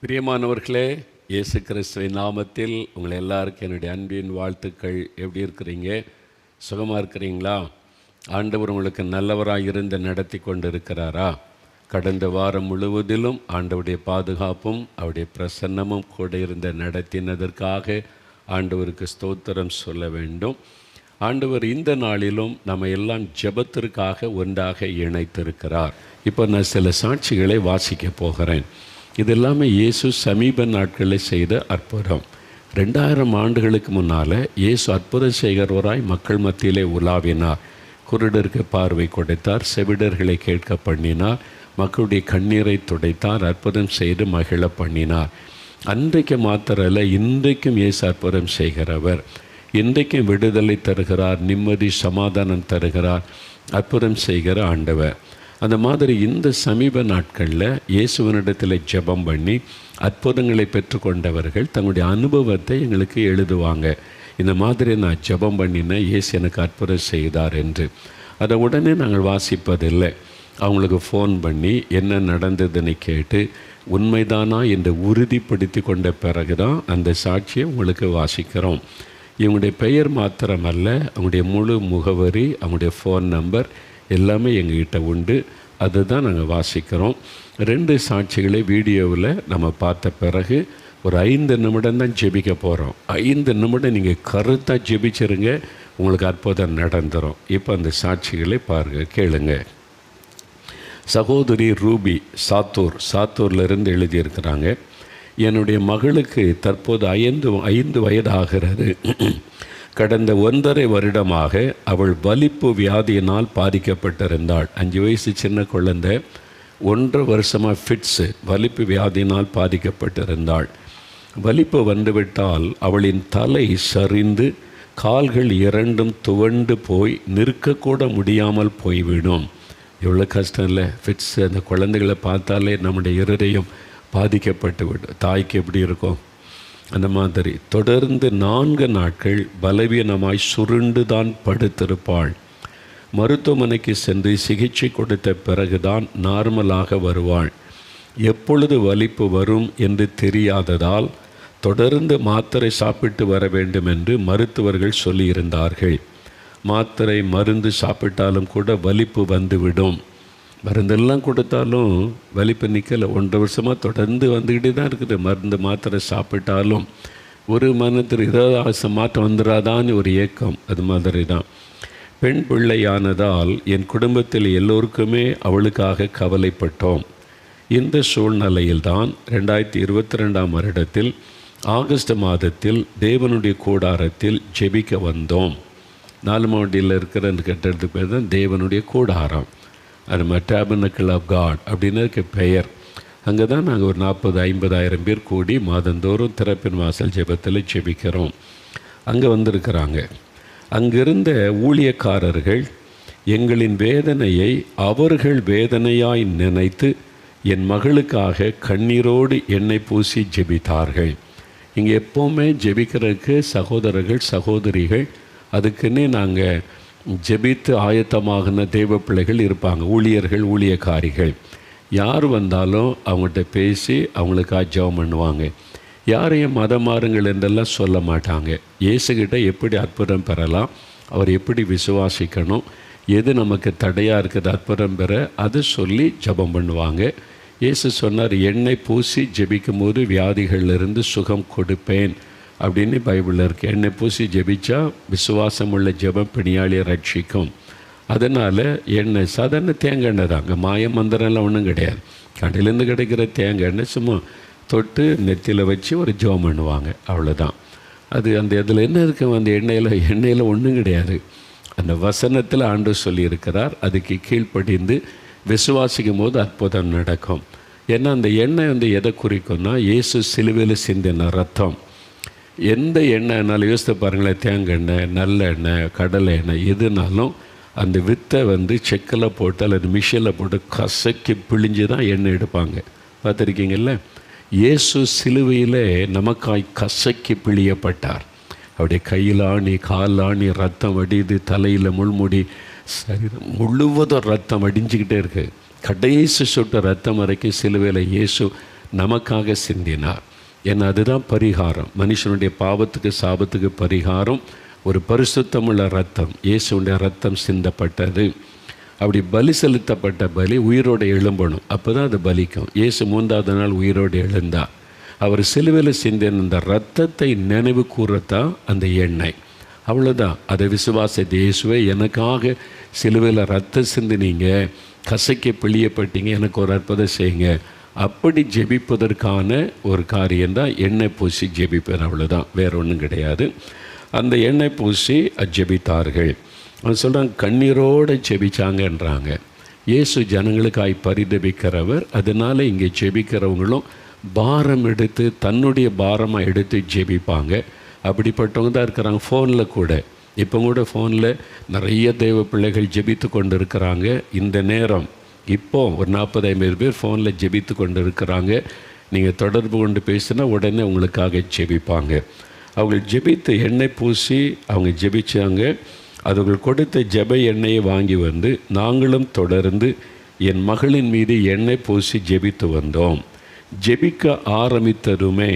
பிரியமானவர்களே, இயேசு கிறிஸ்துவின் நாமத்தில் உங்களை எல்லாருக்கும் என்னுடைய அன்பின் வாழ்த்துக்கள். எப்படி இருக்கிறீங்க? சுகமாக இருக்கிறீங்களா? ஆண்டவர் உங்களுக்கு நல்லவராக இருந்து நடத்தி கொண்டு இருக்கிறாரா? கடந்த வாரம் முழுவதிலும் ஆண்டவருடைய பாதுகாப்பும் அவருடைய பிரசன்னமும் கூட இருந்த நடத்தினதற்காக ஆண்டவருக்கு ஸ்தோத்திரம் சொல்ல வேண்டும். ஆண்டவர் இந்த நாளிலும் நம்ம எல்லாம் ஜெபத்திற்காக ஒன்றாக இணைத்திருக்கிறார். இப்போ நான் சில சாட்சிகளை வாசிக்க போகிறேன். இது எல்லாமே இயேசு சமீப நாட்களில் செய்த அற்புதம். 2000 ஆண்டுகளுக்கு முன்னால் இயேசு அற்புதம் செய்கிறவராய் மக்கள் மத்தியிலே உலாவினார். குருடருக்கு பார்வை கொடுத்தார், செவிடர்களை கேட்க பண்ணினார், மக்களுடைய கண்ணீரை துடைத்தார், அற்புதம் செய்து மகிழ பண்ணினார். அன்றைக்கு மாத்திரல்ல, இன்றைக்கும் இயேசு அற்புதம் செய்கிறவர். இன்றைக்கும் விடுதலை தருகிறார், நிம்மதி சமாதானம் தருகிறார், அற்புதம் செய்கிற ஆண்டவர். அந்த மாதிரி இந்த சமீப நாட்களில் இயேசுவனிடத்தில் ஜெபம் பண்ணி அற்புதங்களை பெற்றுக்கொண்டவர்கள் தங்களுடைய அனுபவத்தை எங்களுக்கு எழுதுவாங்க. இந்த மாதிரி நான் ஜெபம் பண்ணினேன், இயேசு எனக்கு அற்புதம் செய்தார் என்று. அதை உடனே நாங்கள் வாசிப்பதில்லை. அவங்களுக்கு ஃபோன் பண்ணி என்ன நடந்ததுன்னு கேட்டு உண்மைதானா என்று உறுதிப்படுத்தி கொண்ட பிறகு தான் அந்த சாட்சியை உங்களுக்கு வாசிக்கிறோம். இவங்களுடைய பெயர் மாத்திரமல்ல, அவங்களுடைய முழு முகவரி, அவங்களுடைய ஃபோன் நம்பர் எல்லாமே எங்ககிட்ட உண்டு. அதுதான் நாங்கள் வாசிக்கிறோம். 2 சாட்சிகளை வீடியோவில் நம்ம பார்த்த பிறகு ஒரு 5 நிமிடம் தான் ஜெபிக்க போகிறோம். 5 நிமிடம் நீங்கள் கருத்தாக ஜெபிச்சிருங்க, உங்களுக்கு அற்புதம் நடந்துடும். இப்போ அந்த சாட்சிகளை பாருங்கள், கேளுங்க. சகோதரி ரூபி சாத்தூர்லேருந்து எழுதியிருக்கிறாங்க. என்னுடைய மகளுக்கு தற்போது 5 வயது ஆகிறது. கடந்த 1.5 வருடமாக அவள் வலிப்பு வியாதியினால் பாதிக்கப்பட்டிருந்தாள். 5 வயசு சின்ன குழந்தை, 1.5 வருஷமாக ஃபிட்ஸு வலிப்பு வியாதியினால் பாதிக்கப்பட்டிருந்தாள். வலிப்பு வந்துவிட்டால் அவளின் தலை சரிந்து கால்கள் 2ம் துவண்டு போய் நிற்கக்கூட முடியாமல் போய்விடும். எவ்வளோ கஷ்டம் இல்லை? ஃபிட்ஸு அந்த குழந்தைகளை பார்த்தாலே நம்முடைய இருதயம் பாதிக்கப்பட்டு விடும். தாய்க்கு எப்படி இருக்கும்? அந்த மாதிரி தொடர்ந்து 4 நாட்கள் பலவீனமாய் சுருண்டு தான் படுத்திருப்பாள். மருத்துவமனைக்கு சென்று சிகிச்சை கொடுத்த பிறகுதான் நார்மலாக வருவாள். எப்பொழுது வலிப்பு வரும் என்று தெரியாததால் தொடர்ந்து மாத்திரை சாப்பிட்டு வர வேண்டும் என்று மருத்துவர்கள் சொல்லியிருந்தார்கள். மாத்திரை மருந்து சாப்பிட்டாலும் கூட வலிப்பு வந்துவிடும். மருந்தெல்லாம் கொடுத்தாலும் வலிப்பு நிற்கலை. 1.5 வருஷமாக தொடர்ந்து வந்துக்கிட்டே தான் இருக்குது. மருந்து மாத்திரை சாப்பிட்டாலும் ஒரு மனத்தில் ஏதாவது மாற்றம் வந்துடாதான்னு ஒரு ஏக்கம். அது மாதிரி தான். பெண் பிள்ளையானதால் என் குடும்பத்தில் எல்லோருக்குமே அவளுக்காக கவலைப்பட்டோம். இந்த சூழ்நிலையில்தான் 2022 வருடத்தில் ஆகஸ்ட் மாதத்தில் தேவனுடைய கூடாரத்தில் ஜெபிக்க வந்தோம். 4 மாவட்டியில் இருக்கிற அந்த கட்டடத்துக்கு பேர் தான் தேவனுடைய கூடாரம். அது டேபர்னக்கிள் ஆஃப் காட் அப்படின்னு இருக்க பெயர். அங்கே தான் நாங்கள் ஒரு 40,000-50,000 பேர் கூடி மாதந்தோறும் திறப்பின் வாசல் ஜெபத்தில் ஜெபிக்கிறோம். அங்கே வந்திருக்கிறாங்க. அங்கிருந்த ஊழியக்காரர்கள் எங்களின் வேதனையை அவர்கள் வேதனையாய் நினைத்து என் மகளுக்காக கண்ணீரோடு எண்ணெய் பூசி ஜெபித்தார்கள். இங்கே எப்போவுமே ஜெபிக்கிறதுக்கு சகோதரர்கள் சகோதரிகள் அதுக்குன்னே நாங்கள் ஜெபித்து ஆயத்தமாகின தேவ பிள்ளைகள் இருப்பாங்க. ஊழியர்கள் ஊழியக்காரிகள் யார் வந்தாலும் அவங்கள்ட்ட பேசி அவங்களுக்காக ஜெபம் பண்ணுவாங்க. யாரையும் மதம் மாறுங்கள் என்றெல்லாம் சொல்ல மாட்டாங்க. இயேசுகிட்ட எப்படி அற்புதம் பெறலாம், அவர் எப்படி விசுவாசிக்கணும், எது நமக்கு தடையாக இருக்குது அற்புதம் பெற, அதை சொல்லி ஜெபம் பண்ணுவாங்க. இயேசு சொன்னார், எண்ணெய் பூசி ஜெபிக்கும் போது வியாதிகளிலிருந்து சுகம் கொடுப்பேன் அப்படின்னு பைபிளில் இருக்குது. எண்ணெய் பூசி ஜெபிச்சா விசுவாசம் உள்ள ஜெபம் பிணியாளியை ரட்சிக்கும். அதனால் எண்ணெய் சாதாரண தேங்காய் எண்ணெய் தான். அங்கே மாயம் மந்திரம்லாம் ஒன்றும் கிடையாது. கடையிலேருந்து கிடைக்கிற தேங்காய் எண்ணெய் சும்மா தொட்டு நெத்தியில் வச்சு ஒரு ஜெபம் பண்ணுவாங்க, அவ்வளோதான். அது அந்த இதில் என்ன இருக்குது? அந்த எண்ணெயில் ஒன்றும் கிடையாது. அந்த வசனத்தில் ஆண்டவர் சொல்லியிருக்கிறார். அதுக்கு கீழ்ப்படிந்து விசுவாசிக்கும் போது அற்புதம் நடக்கும். ஏன்னா அந்த எண்ணெய் எதை குறிக்கும்னா இயேசு சிலுவையில் சிந்தின ரத்தம். எந்த எண்ணெய்னாலும் யோசித்து பாருங்களேன், தேங்காய் எண்ணெய், நல்ல எண்ணெய், கடலை எண்ணெய், எதுனாலும் அந்த வித்தை செக்கில் போட்டு அல்லது மிஷினில் போட்டு கசக்கி பிழிஞ்சு தான் எண்ணெய் எடுப்பாங்க. பார்த்துருக்கீங்கல்ல? இயேசு சிலுவையில் நமக்காய் கசக்கி பிழியப்பட்டார். அப்படியே கையில் ஆணி, கால் ஆணி, ரத்தம் வடிது, தலையில் முள்முடி, சரீரம் முழுவதும் ரத்தம் வடிஞ்சிக்கிட்டே இருக்குது. கடைசி சொட்டு ரத்தம் வரைக்கும் சிலுவையில் இயேசு நமக்காக சிந்தினார். ஏன்னா அதுதான் பரிகாரம். மனுஷனுடைய பாவத்துக்கு சாபத்துக்கு பரிகாரம் ஒரு பரிசுத்தமுள்ள ரத்தம், இயேசுடைய ரத்தம் சிந்தப்பட்டது. அப்படி பலி செலுத்தப்பட்ட பலி உயிரோடு எழும்பணும், அப்போ தான் அது பலிக்கும். இயேசு 3ஆவது நாள் உயிரோடு எழுந்தார். அவர் சிலுவையில் சிந்தின அந்த ரத்தத்தை நினைவு கூறத்தான் அந்த எண்ணெய். அவ்வளோதான். அதை விசுவாசத்தை, இயேசுவே எனக்காக சிலுவையில் ரத்தம் சிந்தினீங்க, கசைக்கு பிழியப்பட்டீங்க, எனக்கு ஒரு அற்புதம் செய்யுங்க, அப்படி ஜெபிப்பதற்கான ஒரு காரியம்தான் எண்ணெய் பூசி ஜெபிப்பேன். அவ்வளோதான், வேறு ஒன்றும் கிடையாது. அந்த எண்ணெய் பூசி ஜெபித்தார்கள். அவன் சொல்கிறாங்க கண்ணீரோடு ஜெபிச்சாங்கன்றாங்க. இயேசு ஜனங்களுக்காய் பரிதபிக்கிறவர். அதனால் இங்கே ஜெபிக்கிறவங்களும் பாரம் எடுத்து தன்னுடைய பாரமாக எடுத்து ஜெபிப்பாங்க. அப்படிப்பட்டவங்க தான் இருக்கிறாங்க. ஃபோனில் கூட இப்போ கூட ஃபோனில் நிறைய தேவ பிள்ளைகள் ஜெபித்து கொண்டு இருக்கிறாங்க. இந்த நேரம் இப்போது ஒரு 40-50 பேர் ஃபோனில் ஜெபித்து கொண்டு இருக்கிறாங்க. நீங்கள் தொடர்பு கொண்டு பேசினா உடனே உங்களுக்காக ஜெபிப்பாங்க. அவங்க ஜெபித்து எண்ணெய் பூசி அவங்க ஜெபிச்சாங்க. அவர்கள் கொடுத்த ஜெப எண்ணெயை வாங்கி வந்து நாங்களும் தொடர்ந்து என் மகளின் மீது எண்ணெய் பூசி ஜெபித்து வந்தோம். ஜெபிக்க ஆரம்பித்ததுமே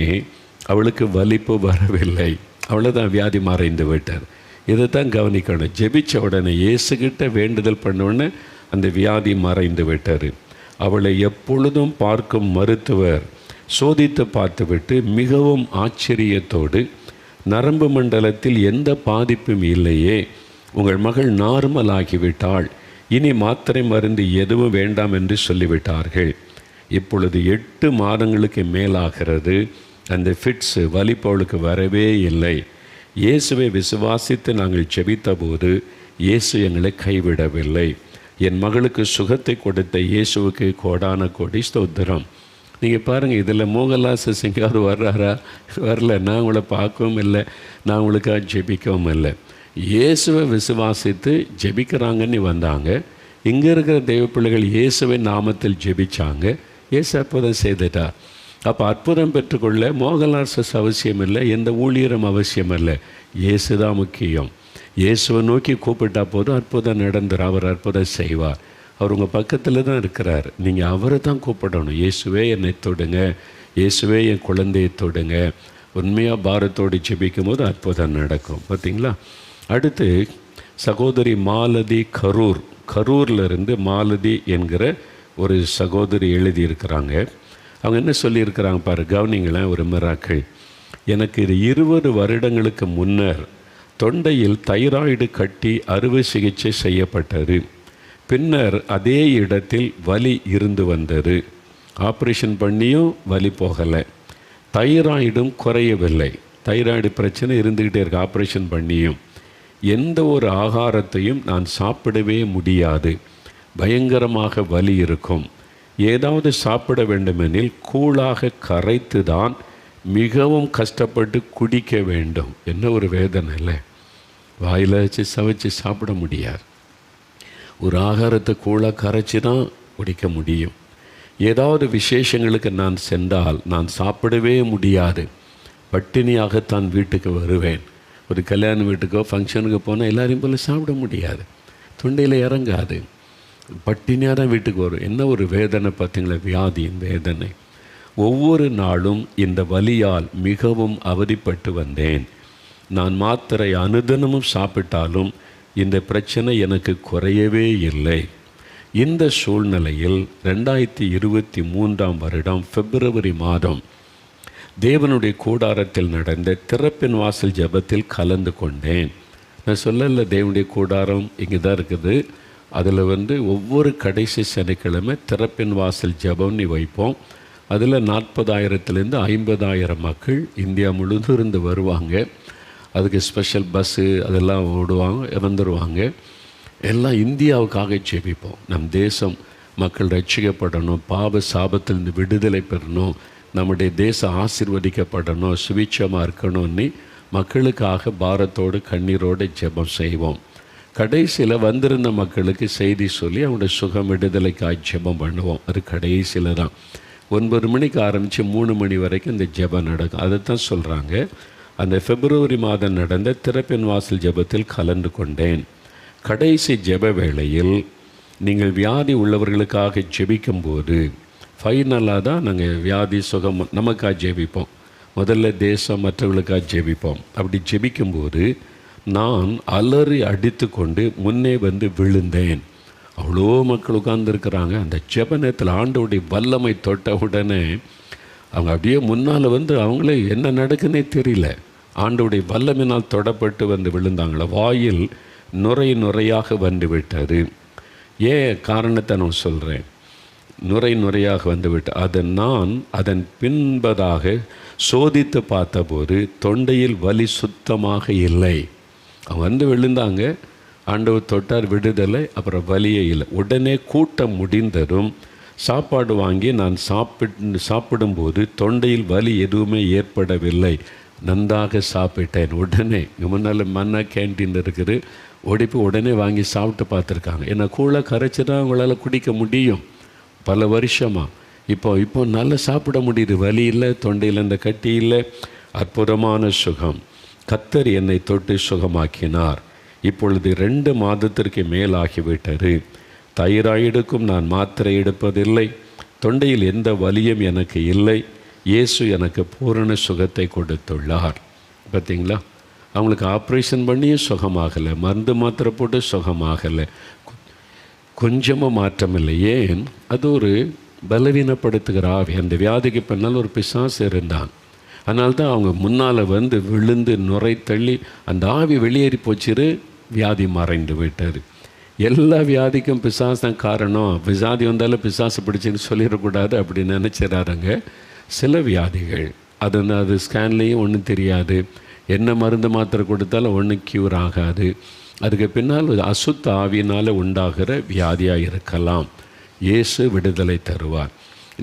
அவளுக்கு வலிப்பு வரவில்லை. அவ்வளோதான், வியாதி மறைந்து விட்டார். இதை தான் கவனிக்கணும். ஜெபித்த உடனே இயேசுகிட்ட வேண்டுதல் பண்ண உடனே அந்த வியாதி மறைந்து விட்டார். அவளை எப்பொழுதும் பார்க்கும் மருத்துவர் சோதித்து பார்த்துவிட்டு மிகவும் ஆச்சரியத்தோடு, நரம்பு மண்டலத்தில் எந்த பாதிப்பும் இல்லையே, உங்கள் மகள் நார்மல் ஆகிவிட்டாள், இனி மாத்திரை மருந்து எதுவும் வேண்டாம் என்று சொல்லிவிட்டார்கள். இப்பொழுது 8 மாதங்களுக்கு மேலாகிறது. அந்த ஃபிட்ஸு வலிப்பு அவளுக்கு வரவே இல்லை. இயேசுவை விசுவாசித்து நாங்கள் ஜெபித்த போது இயேசு எங்களை கைவிடவில்லை. என் மகளுக்கு சுகத்தை கொடுத்த இயேசுவுக்கு கோடான கோடி ஸ்தோத்திரம். நீங்கள் பாருங்கள், இதில் மோகன்லால் எங்கேயாவது வர்றாரா? வரல. நான் உங்களை பார்க்கவும் இல்லை, நான் உங்களுக்காக ஜெபிக்கவும் இல்லை. இயேசுவை விசுவாசித்து ஜெபிக்கிறாங்கன்னு வந்தாங்க. இங்கே இருக்கிற தெய்வ பிள்ளைகள் இயேசுவை நாமத்தில் ஜெபிச்சாங்க. இயேசு அற்புதம் செய்துட்டார். அப்போ அற்புதம் பெற்றுக்கொள்ள மோகன்லால் அவசியம் இல்லை, எந்த ஊழியரும் அவசியம் இல்லை. இயேசு தான் முக்கியம். இயேசுவை நோக்கி கூப்பிட்டா போதும் அற்புதம் நடந்துடும். அவர் அற்புதம் செய்வார். அவர் உங்கள் பக்கத்தில் தான் இருக்கிறார். நீங்கள் அவரை தான் கூப்பிடணும். இயேசுவே என்னை தொடுங்க, இயேசுவே என் குழந்தையை தொடுங்க. உண்மையாக பாரத்தோடு ஜெபிக்கும் போது அற்புதம் நடக்கும். பார்த்தீங்களா? அடுத்து சகோதரி மாலதி கரூர்லேருந்து மாலதி என்கிற ஒரு சகோதரி எழுதியிருக்கிறாங்க. அவங்க என்ன சொல்லியிருக்கிறாங்க பாரு, கவனிங்களேன். ஒரு மிராக்கள். எனக்கு இது 20 வருடங்களுக்கு முன்னர் தொண்டையில் தைராய்டு கட்டி அறுவை சிகிச்சை செய்யப்பட்டது. பின்னர் அதே இடத்தில் வலி இருந்து வந்தது. ஆப்ரேஷன் பண்ணியும் வலி போகலை, தைராய்டும் குறையவில்லை. தைராய்டு பிரச்சனை இருந்துக்கிட்டே இருக்கு. ஆப்ரேஷன் பண்ணியும் எந்த ஒரு ஆகாரத்தையும் நான் சாப்பிடவே முடியாது. பயங்கரமாக வலி இருக்கும். ஏதாவது சாப்பிட வேண்டுமெனில் கூழாக கரைத்து தான் மிகவும் கஷ்டப்பட்டு குடிக்க வேண்டும். என்ன ஒரு வேதனை இல்லை? வாயில் வச்சு சவைச்சு சாப்பிட முடியாது. ஒரு ஆகாரத்தை கூழாக கரைச்சி தான் குடிக்க முடியும். ஏதாவது விசேஷங்களுக்கு நான் சென்றால் நான் சாப்பிடவே முடியாது. பட்டினியாகத்தான் வீட்டுக்கு வருவேன். ஒரு கல்யாண வீட்டுக்கோ ஃபங்க்ஷனுக்கு போனால் எல்லாரையும் போல சாப்பிட முடியாது, தொண்டையில் இறங்காது, பட்டினியாக தான் வீட்டுக்கு வரும். என்ன ஒரு வேதனை பார்த்தீங்களா? வியாதியின் வேதனை. ஒவ்வொரு நாளும் இந்த வலியால் மிகவும் அவதிப்பட்டு வந்தேன். நான் மாத்திரை அனுதினமும் சாப்பிட்டாலும் இந்த பிரச்சனை எனக்கு குறையவே இல்லை. இந்த சூழ்நிலையில் 2023ஆம் வருடம் பிப்ரவரி மாதம் தேவனுடைய கூடாரத்தில் நடந்த திறப்பின் வாசல் ஜெபத்தில் கலந்து கொண்டேன். நான் சொல்லல, தேவனுடைய கூடாரம் இங்கே தான் இருக்குது. அதில் ஒவ்வொரு கடைசி சனிக்கிழமை திறப்பின் வாசல் ஜெபம்னு வைப்போம். அதில் 40,000 50,000 மக்கள் இந்தியா முழுதும் இருந்து வருவாங்க. அதுக்கு ஸ்பெஷல் பஸ்ஸு அதெல்லாம் வந்துடுவாங்க. எல்லாம் இந்தியாவுக்காக ஜெபிப்போம். நம் தேசம் மக்கள் ரட்சிக்கப்படணும், பாவ சாபத்திலிருந்து விடுதலை பெறணும், நம்முடைய தேசம் ஆசீர்வதிக்கப்படணும், சுவிட்சமாக இருக்கணும்னு மக்களுக்காக பாரத்தோடு கண்ணீரோடு ஜெபம் செய்வோம். கடைசியில் வந்திருந்த மக்களுக்கு செய்தி சொல்லி அவங்களுடைய சுகம் விடுதலைக்காக ஜெபம் பண்ணுவோம். அது கடைசியில் தான் 9 மணிக்கு ஆரம்பித்து 3 மணி வரைக்கும் இந்த ஜெபம் நடக்கும். அதை தான் சொல்கிறாங்க. அந்த பிப்ரவரி மாதம் நடந்த திறப்பின் வாசல் ஜெபத்தில் கலந்து கொண்டேன். கடைசி ஜெப வேளையில் நீங்கள் வியாதி உள்ளவர்களுக்காக ஜெபிக்கும்போது ஃபைனலாக தான் நாங்கள் வியாதி சுகம் நமக்காக ஜெபிப்போம். முதல்ல தேசம் மற்றவர்களுக்காக ஜெபிப்போம். அப்படி ஜெபிக்கும்போது நான் அலறி அடித்து கொண்டு முன்னே வந்து விழுந்தேன். அவ்வளோ மக்கள் உட்கார்ந்துருக்கிறாங்க. அந்த ஜெப நேரத்தில் ஆண்டவருடைய வல்லமை தொட்ட உடனே அவங்க அப்படியே முன்னால் வந்து அவங்களே என்ன நடக்குன்னே தெரியல. ஆண்டவருடைய வல்லமையினால் தொடப்பட்டு வந்து விழுந்தாங்கள. வாயில் நுரை நுரையாக வந்து விட்டார். ஏன் காரணத்தை நான் சொல்கிறேன். நுரை நுரையாக வந்துவிட்டு அதன் பின்பதாக சோதித்து பார்த்தபோது தொண்டையில் வலி சுத்தமாக இல்லை. அவங்க வந்து விழுந்தாங்க, ஆண்டவர் தொட்டார், விடுதலை, அப்புறம் வலியே இல்லை. உடனே கூட்டம் முடிந்ததும் சாப்பாடு வாங்கி நான் சாப்பிடும்போது தொண்டையில் வலி எதுவுமே ஏற்படவில்லை. நன்றாக சாப்பிட்டேன். உடனே முன்னால் மன்னா கேன்டீன் இருக்குது, ஓடிப்பு உடனே வாங்கி சாப்பிட்டு பார்த்துருக்காங்க. ஏன்னா கூழ கரைச்சி தான் அவங்களால குடிக்க முடியும் பல வருஷமாக. இப்போ நல்லா சாப்பிட முடியுது, வலி இல்லை, தொண்டையில் இந்த கட்டி இல்லை. அற்புதமான சுகம். கர்த்தர் என்னை தொட்டு சுகமாக்கினார். இப்பொழுது 2 மாதத்திற்கு மேலாகிவிட்டது. தைராய்டுக்கும் நான் மாத்திரை எடுப்பதில்லை. தொண்டையில் எந்த வலியும் எனக்கு இல்லை. இயேசு எனக்கு பூரண சுகத்தை கொடுத்துள்ளார். பார்த்தீங்களா, அவங்களுக்கு ஆப்ரேஷன் பண்ணியும் சுகமாகலை, மருந்து மாத்திரை போட்டு சுகமாகலை, கொஞ்சமாக மாற்றம் இல்லை. ஏன்? அது ஒரு பலவீனப்படுத்துகிற ஆவி. அந்த வியாதிக்கு பின்னால் ஒரு பிசாசு இருந்தான். அதனால்தான் அவங்க முன்னால் வந்து விழுந்து நுரை தள்ளி அந்த ஆவி வெளியேறி போச்சிரு, வியாதி மறைந்து விட்டது. எல்லா வியாதிக்கும் பிசாசு தான் காரணம். வியாதி வந்தாலும் பிசாசு பிடிச்சின்னு சொல்லிடக்கூடாது அப்படின்னு நினச்சிடறாங்க. சில வியாதிகள் அது ஸ்கேன்லேயும் ஒன்றும் தெரியாது, என்ன மருந்து மாத்திரை கொடுத்தாலும் ஒன்றும் க்யூர் ஆகாது. அதுக்கு பின்னால் அசுத்த ஆவியினால் உண்டாகிற வியாதியாக இருக்கலாம். இயேசு விடுதலை தருவார்.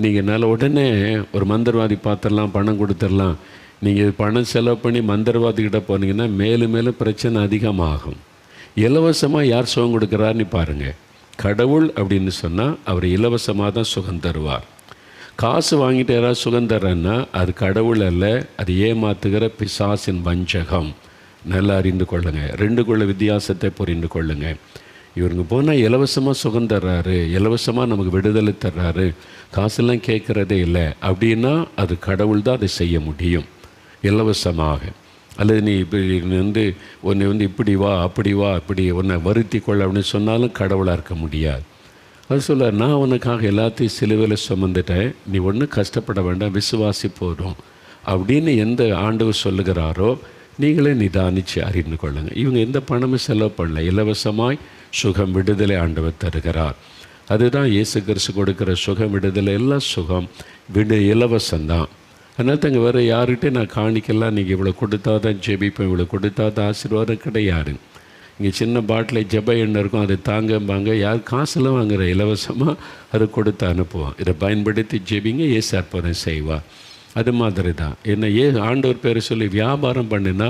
நீங்கள் என்னால் உடனே ஒரு மந்திரவாதி பார்த்துடலாம், பணம் கொடுத்துடலாம். நீங்கள் பணம் செலவு பண்ணி மந்திரவாதிக்கிட்ட போனீங்கன்னா மேலும் மேலும் பிரச்சனை அதிகமாகும். இலவசமாக யார் சுகம் கொடுக்குறாருன்னு பாருங்கள். கடவுள் அப்படின்னு சொன்னால் அவர் இலவசமாக தான் சுகம் தருவார். காசு வாங்கிட்டு யாராவது சுகம் தர்றேன்னா அது கடவுள் அல்ல, அது ஏமாத்துகிற பிசாசின் வஞ்சகம். நல்லா அறிந்து கொள்ளுங்கள். 2குள்ள வித்தியாசத்தை புரிந்து கொள்ளுங்கள். இவருங்க போனால் இலவசமாக சுகம் தர்றாரு, இலவசமாக நமக்கு விடுதலை தர்றாரு, காசெல்லாம் கேட்குறதே இல்லை அப்படின்னா அது கடவுள் தான் அதை செய்ய முடியும் இலவசமாக. அல்லது நீ இப்படி உன்னை இப்படி வா அப்படி வா அப்படி உன்னை வருத்தி கொள்ள அப்படின்னு சொன்னாலும் கடவுளாக இருக்க முடியாது. அது சொல்ல, நான் உனக்காக எல்லாத்தையும் சிலுவையில் சுமந்துட்டேன், நீ ஒன்றும் கஷ்டப்பட வேண்டாம், விசுவாசி போதும் அப்படின்னு எந்த ஆண்டவர் சொல்லுகிறாரோ நீங்களே நிதானித்து அறிந்து கொள்ளுங்கள். இவங்க எந்த பணமும் செலவு பண்ணல, இலவசமாய் சுகம் விடுதலை ஆண்டவர் தருகிறார். அதுதான் இயேசு கிறிஸ்து கொடுக்குற சுகம் விடுதலை. எல்லாம் சுகம் இலவசம்தான். அதனால் தாங்க வேறு யார்கிட்டே நான் காணிக்கலாம், நீங்கள் இவ்வளோ கொடுத்தா தான் ஜெபிப்பேன், இவ்வளோ கொடுத்தா தான் ஆசீர்வாதம் கிடையாது. இங்கே சின்ன பாட்டில் ஜெப எண்ணெய் இருக்கும், அதை தாங்கம்பாங்க. யார் காசெல்லாம் வாங்குகிற இலவசமாக அதை கொடுத்து அனுப்புவான். இதை பயன்படுத்தி ஜெபிங்க, இயேசு அற்புதம் செய்வார். அது மாதிரி தான். என்ன ஆண்டவர் பேரை சொல்லி வியாபாரம் பண்ணினா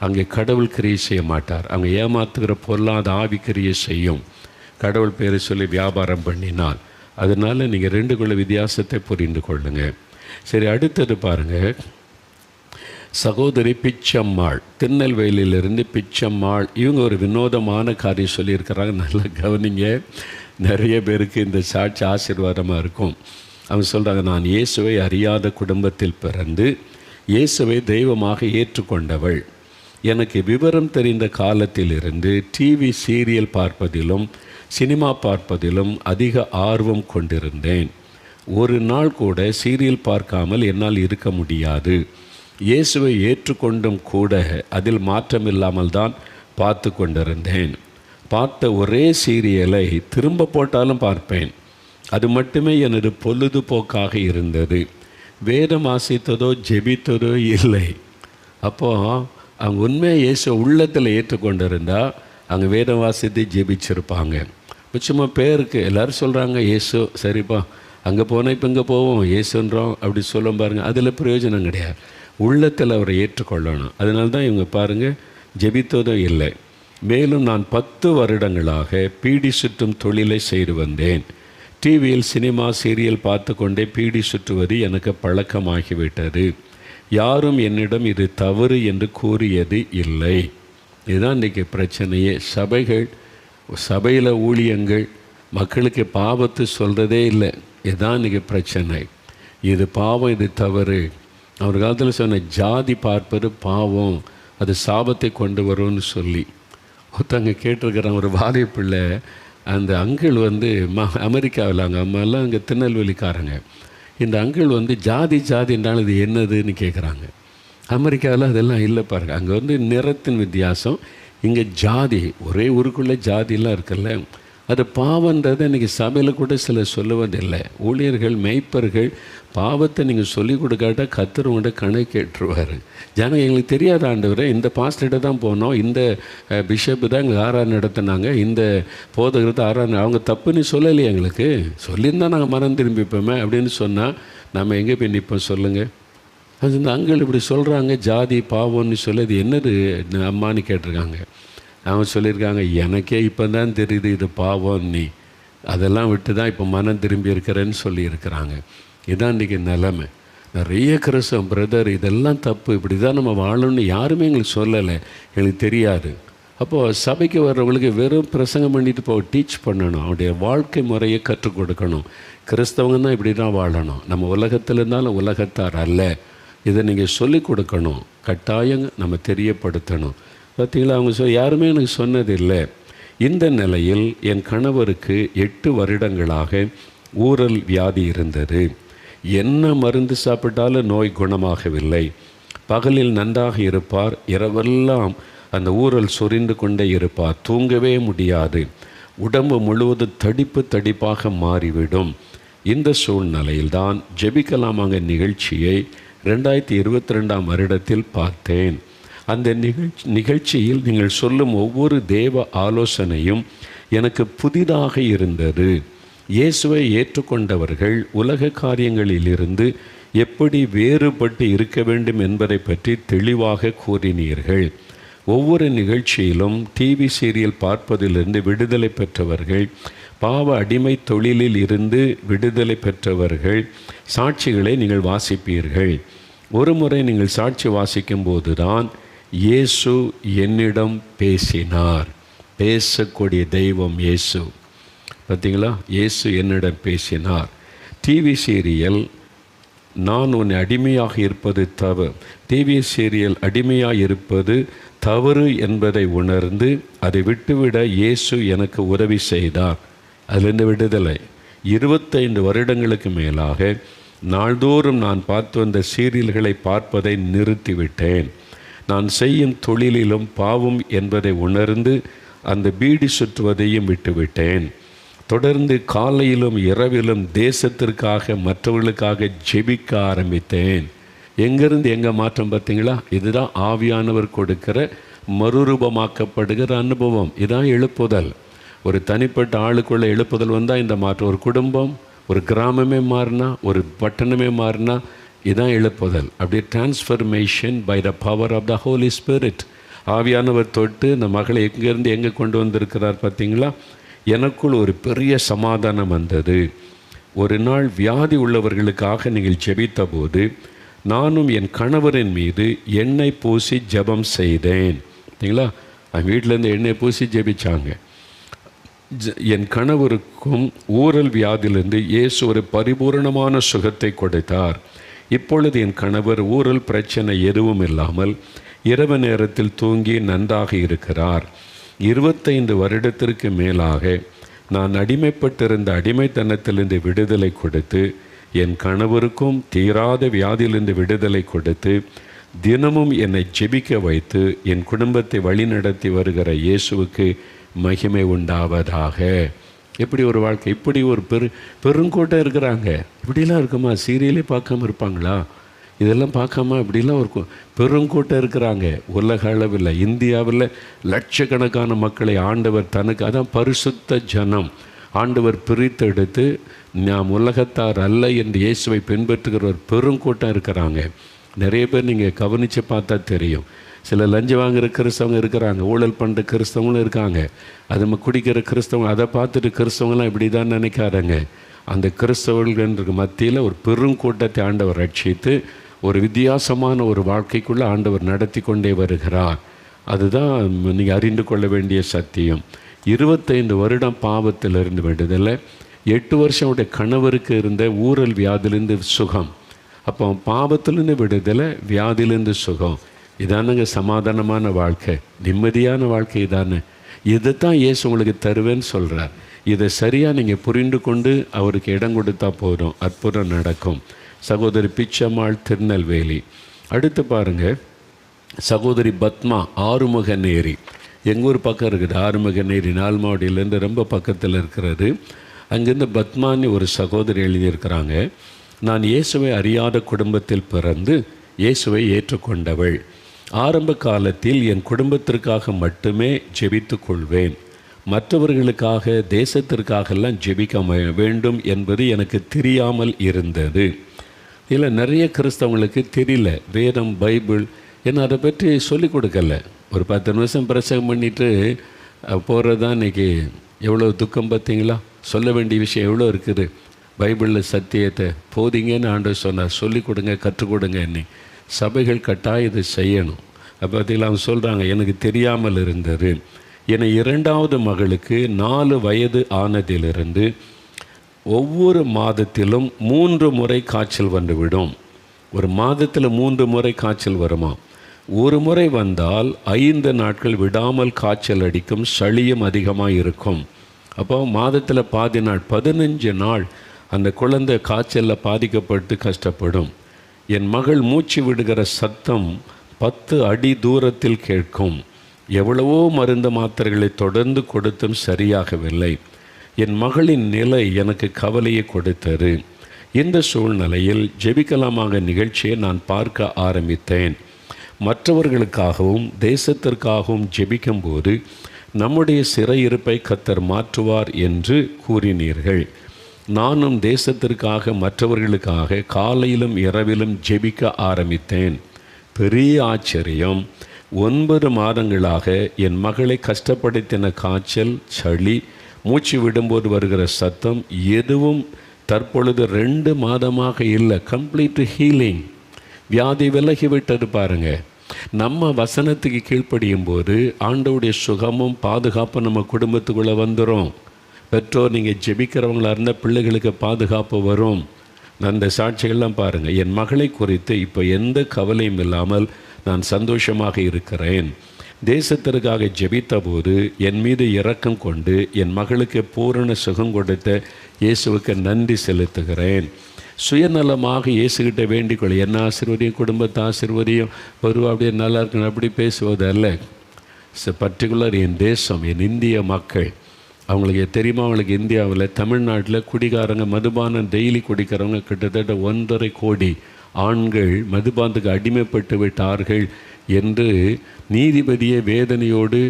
அங்கே கடவுள் கிரியை செய்ய மாட்டார். அவங்க ஏமாத்துகிற பொருளாத ஆவி கிரியை செய்யும், கடவுள் பேரை சொல்லி வியாபாரம் பண்ணினால். அதனால் நீங்கள் 2குள்ள வித்தியாசத்தை புரிந்து கொள்ளுங்கள். சரி, அடுத்தது பாருங்கள். சகோதரி பிச்சம்மாள், திருநெல்வேலியிலிருந்து பிச்சம்மாள். இவங்க ஒரு வினோதமான காரியம் சொல்லியிருக்கிறாங்க. நல்லா கவனிங்க, நிறைய பேருக்கு இந்த சாட்சி ஆசீர்வாதமாக இருக்கும். அவங்க சொல்கிறாங்க, நான் இயேசுவை அறியாத குடும்பத்தில் பிறந்து இயேசுவை தெய்வமாக ஏற்றுக்கொண்டவள். எனக்கு விவரம் தெரிந்த காலத்திலிருந்து டிவி சீரியல் பார்ப்பதிலும் சினிமா பார்ப்பதிலும் அதிக ஆர்வம் கொண்டிருந்தேன். ஒரு நாள் கூட சீரியல் பார்க்காமல் என்னால் இருக்க முடியாது. இயேசுவை ஏற்றுக்கொண்டும் கூட அதில் மாற்றமில்லாமல் தான் பார்த்து கொண்டிருந்தேன். பார்த்த ஒரே சீரியலை திரும்ப போட்டாலும் பார்ப்பேன். அது மட்டுமே எனது பொழுதுபோக்காக இருந்தது. வேதம் வாசித்ததோ ஜெபித்ததோ இல்லை. அப்போது அவங்க உண்மையாக இயேசு உள்ளத்தில் ஏற்றுக்கொண்டிருந்தால் அவங்க வேதம் வாசித்து ஜெபிச்சிருப்பாங்க. சும்மா பேருக்கு எல்லோரும் சொல்கிறாங்க இயேசு, சரிப்பா அங்கே போனால் இப்போ இங்கே போவோம் இயேசுன்றோம் அப்படி சொல்ல பாருங்கள், அதில் பிரயோஜனம் கிடையாது. உள்ளத்தில் அவரை ஏற்றுக்கொள்ளணும். அதனால தான் இவங்க பாருங்கள் ஜெபித்ததும் இல்லை. மேலும் நான் 10 வருடங்களாக பீடி சுற்றும் தொழிலை செய்து வந்தேன். டிவியில் சினிமா சீரியல் பார்த்து கொண்டே பீடி சுற்றுவது எனக்கு பழக்கமாகிவிட்டது. யாரும் என்னிடம் இது தவறு என்று கூறியது இல்லை. இதுதான் இன்றைக்கி பிரச்சனையே. சபையில் ஊழியங்கள் மக்களுக்கு பாவத்து சொல்கிறதே இல்லை. இதுதான் இன்றைக்கி பிரச்சனை. இது பாவம், இது தவறு. அவர் காலத்தில் சொன்ன ஜாதி பார்ப்பது பாவம், அது சாபத்தை கொண்டு வரும்னு சொல்லி ஒருத்தங்க கேட்டிருக்கிறான். ஒரு வாலிப பிள்ளை, அந்த அங்கிள் வந்து அமெரிக்காவில், அங்கே அம்மாலாம் அங்கே திருநெல்வேலிக்காரங்க. இந்த அங்கிள் வந்து ஜாதின்றாலும் இது என்னதுன்னு கேட்குறாங்க. அமெரிக்காவில் அதெல்லாம் இல்லை பாருங்க. அங்கே வந்து நிறத்தின் வித்தியாசம், இங்கே ஜாதி. ஒரே ஊருக்குள்ளே ஜாதிலாம் இருக்குல்ல, அது பாவன்றதை இன்றைக்கி சபையில் கூட சிலர் சொல்லுவதில்லை. ஊழியர்கள், மெய்ப்பர்கள் பாவத்தை நீங்கள் சொல்லிக் கொடுக்காட்டா கர்த்தர் உங்கள்கிட்ட கணக்கு கேட்டுருவார். ஜனங்க எங்களுக்கு தெரியாத ஆண்டவரே, இந்த பாஸ்டர்கிட்ட தான் போனோம், இந்த பிஷப்பு தான் எங்களுக்கு ஆராதனை நடத்தினாங்க, இந்த போதகத்தை ஆராதனை, அவங்க தப்புன்னு சொல்லலையே, எங்களுக்கு சொல்லியிருந்தால் நாங்கள் மனம் திரும்பிப்போமே அப்படின்னு சொன்னால் நம்ம எங்கே போய் நிற்போம் சொல்லுங்கள். அது இந்த அங்கிள் இப்படி சொல்கிறாங்க, ஜாதி பாவம்னு சொல்லி அது என்னது அம்மானு கேட்டிருக்காங்க. அவங்க சொல்லியிருக்காங்க, எனக்கே இப்போ தான் தெரியுது இது பாவம், நீ அதெல்லாம் விட்டு தான் இப்போ மனம் திரும்பி இருக்கிறேன்னு சொல்லியிருக்கிறாங்க. இதான் இன்றைக்கி நிலைமை. நிறைய கிறிஸ்தவம், பிரதர் இதெல்லாம் தப்பு, இப்படி தான் நம்ம வாழணும்னு யாருமே எங்களுக்கு சொல்லலை, எங்களுக்கு தெரியாது. அப்போது சபைக்கு வர்றவங்களுக்கு வெறும் பிரசங்கம் பண்ணிட்டு டீச் பண்ணணும், அவருடைய வாழ்க்கை முறையை கற்றுக் கொடுக்கணும். கிறிஸ்தவங்க தான் இப்படி தான் வாழணும், நம்ம உலகத்தில் இருந்தாலும் உலகத்தார் அல்ல. இதை நீங்கள் சொல்லிக் கொடுக்கணும், கட்டாயம் நம்ம தெரியப்படுத்தணும். பார்த்தீங்களா, அவங்க யாருமே எனக்கு சொன்னதில்லை. இந்த நிலையில் என் கணவருக்கு 8 வருடங்களாக ஊரல் வியாதி இருந்தது. என்ன மருந்து சாப்பிட்டாலும் நோய் குணமாகவில்லை. பகலில் நன்றாக இருப்பார், இரவெல்லாம் அந்த ஊரல் சொரிந்து கொண்டே இருப்பார், தூங்கவே முடியாது, உடம்பு முழுவதும் தடிப்பாக மாறிவிடும். இந்த சூழ்நிலையில்தான் ஜெபிக்கலாமாங்க நிகழ்ச்சியை 2022 வருடத்தில் பார்த்தேன். அந்த நிகழ்ச்சியில் நீங்கள் சொல்லும் ஒவ்வொரு தேவ ஆலோசனையும் எனக்கு புதிதாக இருந்தது. இயேசுவை ஏற்றுக்கொண்டவர்கள் உலக காரியங்களிலிருந்து எப்படி வேறுபட்டு இருக்க வேண்டும் என்பதை பற்றி தெளிவாக கூறினீர்கள். ஒவ்வொரு நிகழ்ச்சியிலும் டிவி சீரியல் பார்ப்பதிலிருந்து விடுதலை பெற்றவர்கள், பாவ அடிமை தொழிலில் இருந்து விடுதலை பெற்றவர்கள் சாட்சிகளை நீங்கள் வாசிப்பீர்கள். ஒரு முறை நீங்கள் சாட்சி வாசிக்கும்போது தான் இயேசு என்னிடம் பேசினார். பேசக்கூடிய தெய்வம் இயேசு. பார்த்தீங்களா, இயேசு என்னிடம் பேசினார். டிவி சீரியல் நான் உன்னை அடிமையாக இருப்பது தவறு, டிவி சீரியல் அடிமையாக இருப்பது தவறு என்பதை உணர்ந்து அதை விட்டுவிட இயேசு எனக்கு உதவி செய்தார். அதிலிருந்து விடுதலை. 25 வருடங்களுக்கு மேலாக நாள்தோறும் நான் பார்த்து வந்த சீரியல்களை பார்ப்பதை நிறுத்திவிட்டேன். நான் செய்யும் தொழிலிலும் பாவம் என்பதை உணர்ந்து அந்த பீடி சுற்றுவதையும் விட்டுவிட்டேன். தொடர்ந்து காலையிலும் இரவிலும் தேசத்திற்காக, மற்றவர்களுக்காக ஜெபிக்க ஆரம்பித்தேன். எங்கேருந்து எங்கே மாற்றம் பார்த்தீங்களா? இதுதான் ஆவியானவர் கொடுக்கிற மறுரூபமாக்கப்படுகிற அனுபவம். இதுதான் எழுப்புதல். ஒரு தனிப்பட்ட ஆளுக்குள்ள எழுப்புதல் வந்தால் இந்த மாற்றம். ஒரு குடும்பம், ஒரு கிராமமே மாறினா, ஒரு பட்டணமே மாறினா, இதுதான் எழுப்புதல். அப்படியே transformation by the power of the Holy Spirit. ஆவியானவர் தொட்டு இந்த மகளை எங்கேருந்து எங்கே கொண்டு வந்திருக்கிறார் பார்த்தீங்களா? எனக்குள் ஒரு பெரிய சமாதானம் வந்தது. ஒரு நாள் வியாதி உள்ளவர்களுக்காக நீங்கள் ஜெபித்த போது நானும் என் கணவரின் மீது எண்ணெய் பூசி ஜெபம் செய்தேன். சரிங்களா? அவன் வீட்டிலேருந்து எண்ணெய் பூசி ஜெபிச்சாங்க. என் கணவருக்கும் ஊரல் வியாதியிலிருந்து இயேசு ஒரு பரிபூரணமான சுகத்தை கொடுத்தார். இப்பொழுது என் கணவர் ஊரல் பிரச்சனை எதுவும் இல்லாமல் இரவு நேரத்தில் தூங்கி நன்றாக இருக்கிறார். 25 வருடத்திற்கு மேலாக நான் அடிமைப்பட்டிருந்த அடிமைத்தனத்திலிருந்து விடுதலை கொடுத்து, என் கணவருக்கும் தீராத வியாதியிலிருந்து விடுதலை கொடுத்து, தினமும் என்னை ஜெபிக்க வைத்து என் குடும்பத்தை வழிநடத்தி வருகிற இயேசுவுக்கு மகிமை உண்டாவதாக. எப்படி ஒரு வாழ்க்கை, இப்படி ஒரு பெருங்கூட்டம் இருக்கிறாங்க. இப்படிலாம் இருக்குமா? சீரியலே பார்க்காம இருப்பாங்களா? இதெல்லாம் பார்க்காம இப்படிலாம் ஒரு பெருங்கூட்டம் இருக்கிறாங்க. உலக அளவில், இந்தியாவில் லட்சக்கணக்கான மக்களை ஆண்டவர் தனக்கு, அதான் பரிசுத்த ஜனம், ஆண்டவர் பிரித்தெடுத்து நாம் உலகத்தார் அல்ல என்று இயேசுவை பின்பற்றுகிற ஒரு பெருங்கூட்டம் இருக்கிறாங்க. நிறைய பேர் நீங்கள் கவனித்து பார்த்தா தெரியும். சில லஞ்சம் வாங்குகிற கிறிஸ்தவங்க இருக்கிறாங்க, ஊழல் பண்ணுற கிறிஸ்தவங்களும் இருக்காங்க, அது நம்ம குடிக்கிற கிறிஸ்தவங்க. அதை பார்த்துட்டு கிறிஸ்தவங்களாம் இப்படி தான் நினைக்காதங்க. அந்த கிறிஸ்தவர்களுக்கு மத்தியில் ஒரு பெருங்கூட்டத்தை ஆண்டவர் ரட்சித்து ஒரு வித்தியாசமான ஒரு வாழ்க்கைக்குள்ளே ஆண்டவர் நடத்தி கொண்டே வருகிறார். அதுதான் நீங்கள் அறிந்து கொள்ள வேண்டிய சத்தியம். 25 வருடம் பாவத்திலிருந்து விடுதலை, 8 வருஷம் அவருடைய கணவருக்கு இருந்த ஊரல் வியாதியிலேருந்து சுகம். அப்போ பாவத்திலேருந்து விடுதலை, வியாதியிலேருந்து சுகம். இதானுங்க சமாதானமான வாழ்க்கை, நிம்மதியான வாழ்க்கை இதானே. இதை தான் இயேசு உங்களுக்கு தருவேன்னு சொல்கிறார். இதை சரியாக நீங்கள் புரிந்து கொண்டு அவருக்கு இடம் கொடுத்தா போதும், அற்புதம் நடக்கும். சகோதரி பிச்சம்மாள், திருநெல்வேலி. அடுத்து பாருங்கள், சகோதரி பத்மா, ஆறுமுகநேரி. எங்கள் ஊர் பக்கம் இருக்குது ஆறுமுகநேரி, நால்மாவடியிலேருந்து ரொம்ப பக்கத்தில் இருக்கிறது. அங்கேருந்து பத்மான்னு ஒரு சகோதரி எழுதியிருக்கிறாங்க. நான் இயேசுவை அறியாத குடும்பத்தில் பிறந்து இயேசுவை ஏற்றுக்கொண்டவள். ஆரம்ப காலத்தில் என் குடும்பத்திற்காக மட்டுமே ஜெபித்து கொள்வேன். மற்றவர்களுக்காக, தேசத்திற்காகலாம் ஜெபிக்க வேண்டும் என்பது எனக்கு தெரியாமல் இருந்தது. இதில் நிறைய கிறிஸ்தவங்களுக்கு தெரியல, வேதம், பைபிள் என்ன அதை பற்றி சொல்லிக் கொடுக்கல. ஒரு 10 நிமிஷம் பிரசங்கம் பண்ணிவிட்டு போகிறது தான் இன்றைக்கி எவ்வளோ துக்கம் பார்த்தீங்களா. சொல்ல வேண்டிய விஷயம் எவ்வளோ இருக்குது. பைபிளில் சத்தியத்தை போதிங்கன்னு ஆண்டவர் சொன்னார். சொல்லிக் கொடுங்க, கற்றுக் கொடுங்க. என்னை சபைகள் கட்டாயம் இதை செய்யணும். அப்போ பார்த்தீங்களா, அவங்க சொல்கிறாங்க எனக்கு தெரியாமல் இருந்தது. என்னை 2வது மகளுக்கு 4 வயது ஆனதிலிருந்து ஒவ்வொரு மாதத்திலும் 3 முறை காய்ச்சல் வந்துவிடும். ஒரு மாதத்தில் 3 முறை காய்ச்சல் வருமா. ஒரு முறை வந்தால் 5 நாட்கள் விடாமல் காய்ச்சல் அடிக்கும், சளியும் அதிகமாக இருக்கும். அப்போ மாதத்தில் பாதி நாள், 15 நாள் அந்த குழந்தை காய்ச்சலில் பாதிக்கப்பட்டு கஷ்டப்படும். என் மகள் மூச்சு விடுகிற சத்தம் 10 அடி தூரத்தில் கேட்கும். எவ்வளவோ மருந்து மாத்திரைகளை தொடர்ந்து கொடுத்தும் சரியாகவில்லை. என் மகளின் நிலை எனக்கு கவலையை கொடுத்தது. இந்த சூழ்நிலையில் ஜெபிக்கலாமாக நிகழ்ச்சியை நான் பார்க்க ஆரம்பித்தேன். மற்றவர்களுக்காகவும் தேசத்திற்காகவும் ஜெபிக்கும்போது நம்முடைய சிறையிருப்பை கர்த்தர் மாற்றுவார் என்று கூறினீர்கள். நானும் தேசத்திற்காக, மற்றவர்களுக்காக காலையிலும் இரவிலும் ஜெபிக்க ஆரம்பித்தேன். பெரிய ஆச்சரியம், 9 மாதங்களாக என் மகளை கஷ்டப்படுத்தின காய்ச்சல், சளி, மூச்சு விடும்போது வருகிற சத்தம் எதுவும் தற்பொழுது 2 மாதமாக இல்லை. Complete healing. வியாதி விலகிவிட்டது பாருங்கள். நம்ம வசனத்துக்கு கீழ்ப்படியும் போது ஆண்டவருடைய சுகமும் பாதுகாப்பும் நம்ம குடும்பத்துக்குள்ளே வந்துடும். பெற்றோர் நீங்கள் ஜெபிக்கிறவங்களா இருந்தால் பிள்ளைகளுக்கு பாதுகாப்பு வரும். அந்த சாட்சிகள்லாம் பாருங்கள். என் மகளை குறித்து இப்போ எந்த கவலையும் இல்லாமல் நான் சந்தோஷமாக இருக்கிறேன். தேசத்திற்காக ஜெபித்த போது என் மீது இரக்கம் கொண்டு என் மகளுக்கு பூரண சுகம் கொடுத்த இயேசுவுக்கு நன்றி செலுத்துகிறேன். சுயநலமாக இயேசுகிட்ட வேண்டிக்கொள்ள, என்ன ஆசீர்வதியும், குடும்பத்தை ஆசீர்வதியும், பொதுவாக அப்படியே நல்லா இருக்கணும் அப்படி பேசுவதல்ல. பர்டிகுலர் என் தேசம், என் இந்திய மக்கள், அவங்களுக்கு தெரியுமா, அவங்களுக்கு இந்தியாவில் தமிழ்நாட்டில் குடிகாரங்க, மதுபானம் டெய்லி குடிக்கிறவங்க கிட்டத்தட்ட 1.5 கோடி ஆண்கள் மதுபானத்துக்கு அடிமைப்பட்டு விட்டார்கள் என்று நீதிபதியை வேதனையோடு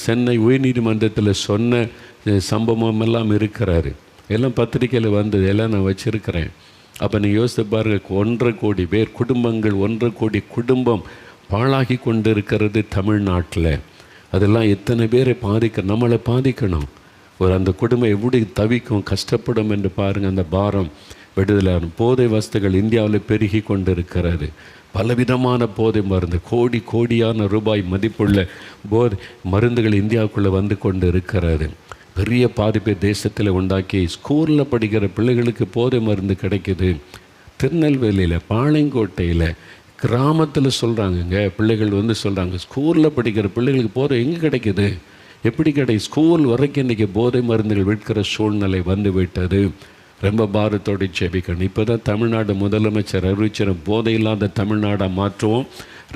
சென்னை உயர்நீதிமன்றத்தில் சொன்ன சம்பவமெல்லாம் இருக்கிறாரு. எல்லாம் பத்திரிக்கையில் வந்தது, எல்லாம் நான் வச்சுருக்கிறேன். அப்போ நீங்கள் யோசித்து பாருங்கள், 1.5 கோடி பேர் குடும்பங்கள், 1.5 கோடி குடும்பம் பாழாகி கொண்டு இருக்கிறது தமிழ்நாட்டில். அதெல்லாம் எத்தனை பேரை நம்மளை பாதிக்கணும். ஒரு அந்த குடும்பம் எப்படி தவிக்கும், கஷ்டப்படும் என்று பாருங்கள். அந்த பாரம் விடுதலான போதை வஸ்துகள் இந்தியாவில் பெருகி கொண்டு இருக்கிறது. பலவிதமான போதை மருந்து, கோடியான ரூபாய் மதிப்புள்ள போதை மருந்துகள் இந்தியாவுக்குள்ளே வந்து கொண்டு இருக்கிறது. பெரிய பாதிப்பை தேசத்தில் உண்டாக்கி ஸ்கூலில் படிக்கிற பிள்ளைகளுக்கு போதை மருந்து கிடைக்குது. திருநெல்வேலியில், பாளையங்கோட்டையில், கிராமத்தில் சொல்கிறாங்கங்க, பிள்ளைகள் வந்து சொல்கிறாங்க, ஸ்கூலில் படிக்கிற பிள்ளைகளுக்கு போதை எங்கே கிடைக்குது, எப்படி ஸ்கூல் வரைக்கும் இன்றைக்கி போதை மருந்துகள் விற்கிற சூழ்நிலை வந்து விட்டது. ரொம்ப பாரத்தோடு ஜெபிக்கணும். இப்போ தான் தமிழ்நாடு முதலமைச்சர் அறிவிச்சிட போதை இல்லாத தமிழ்நாடாக மாற்றுவோம்.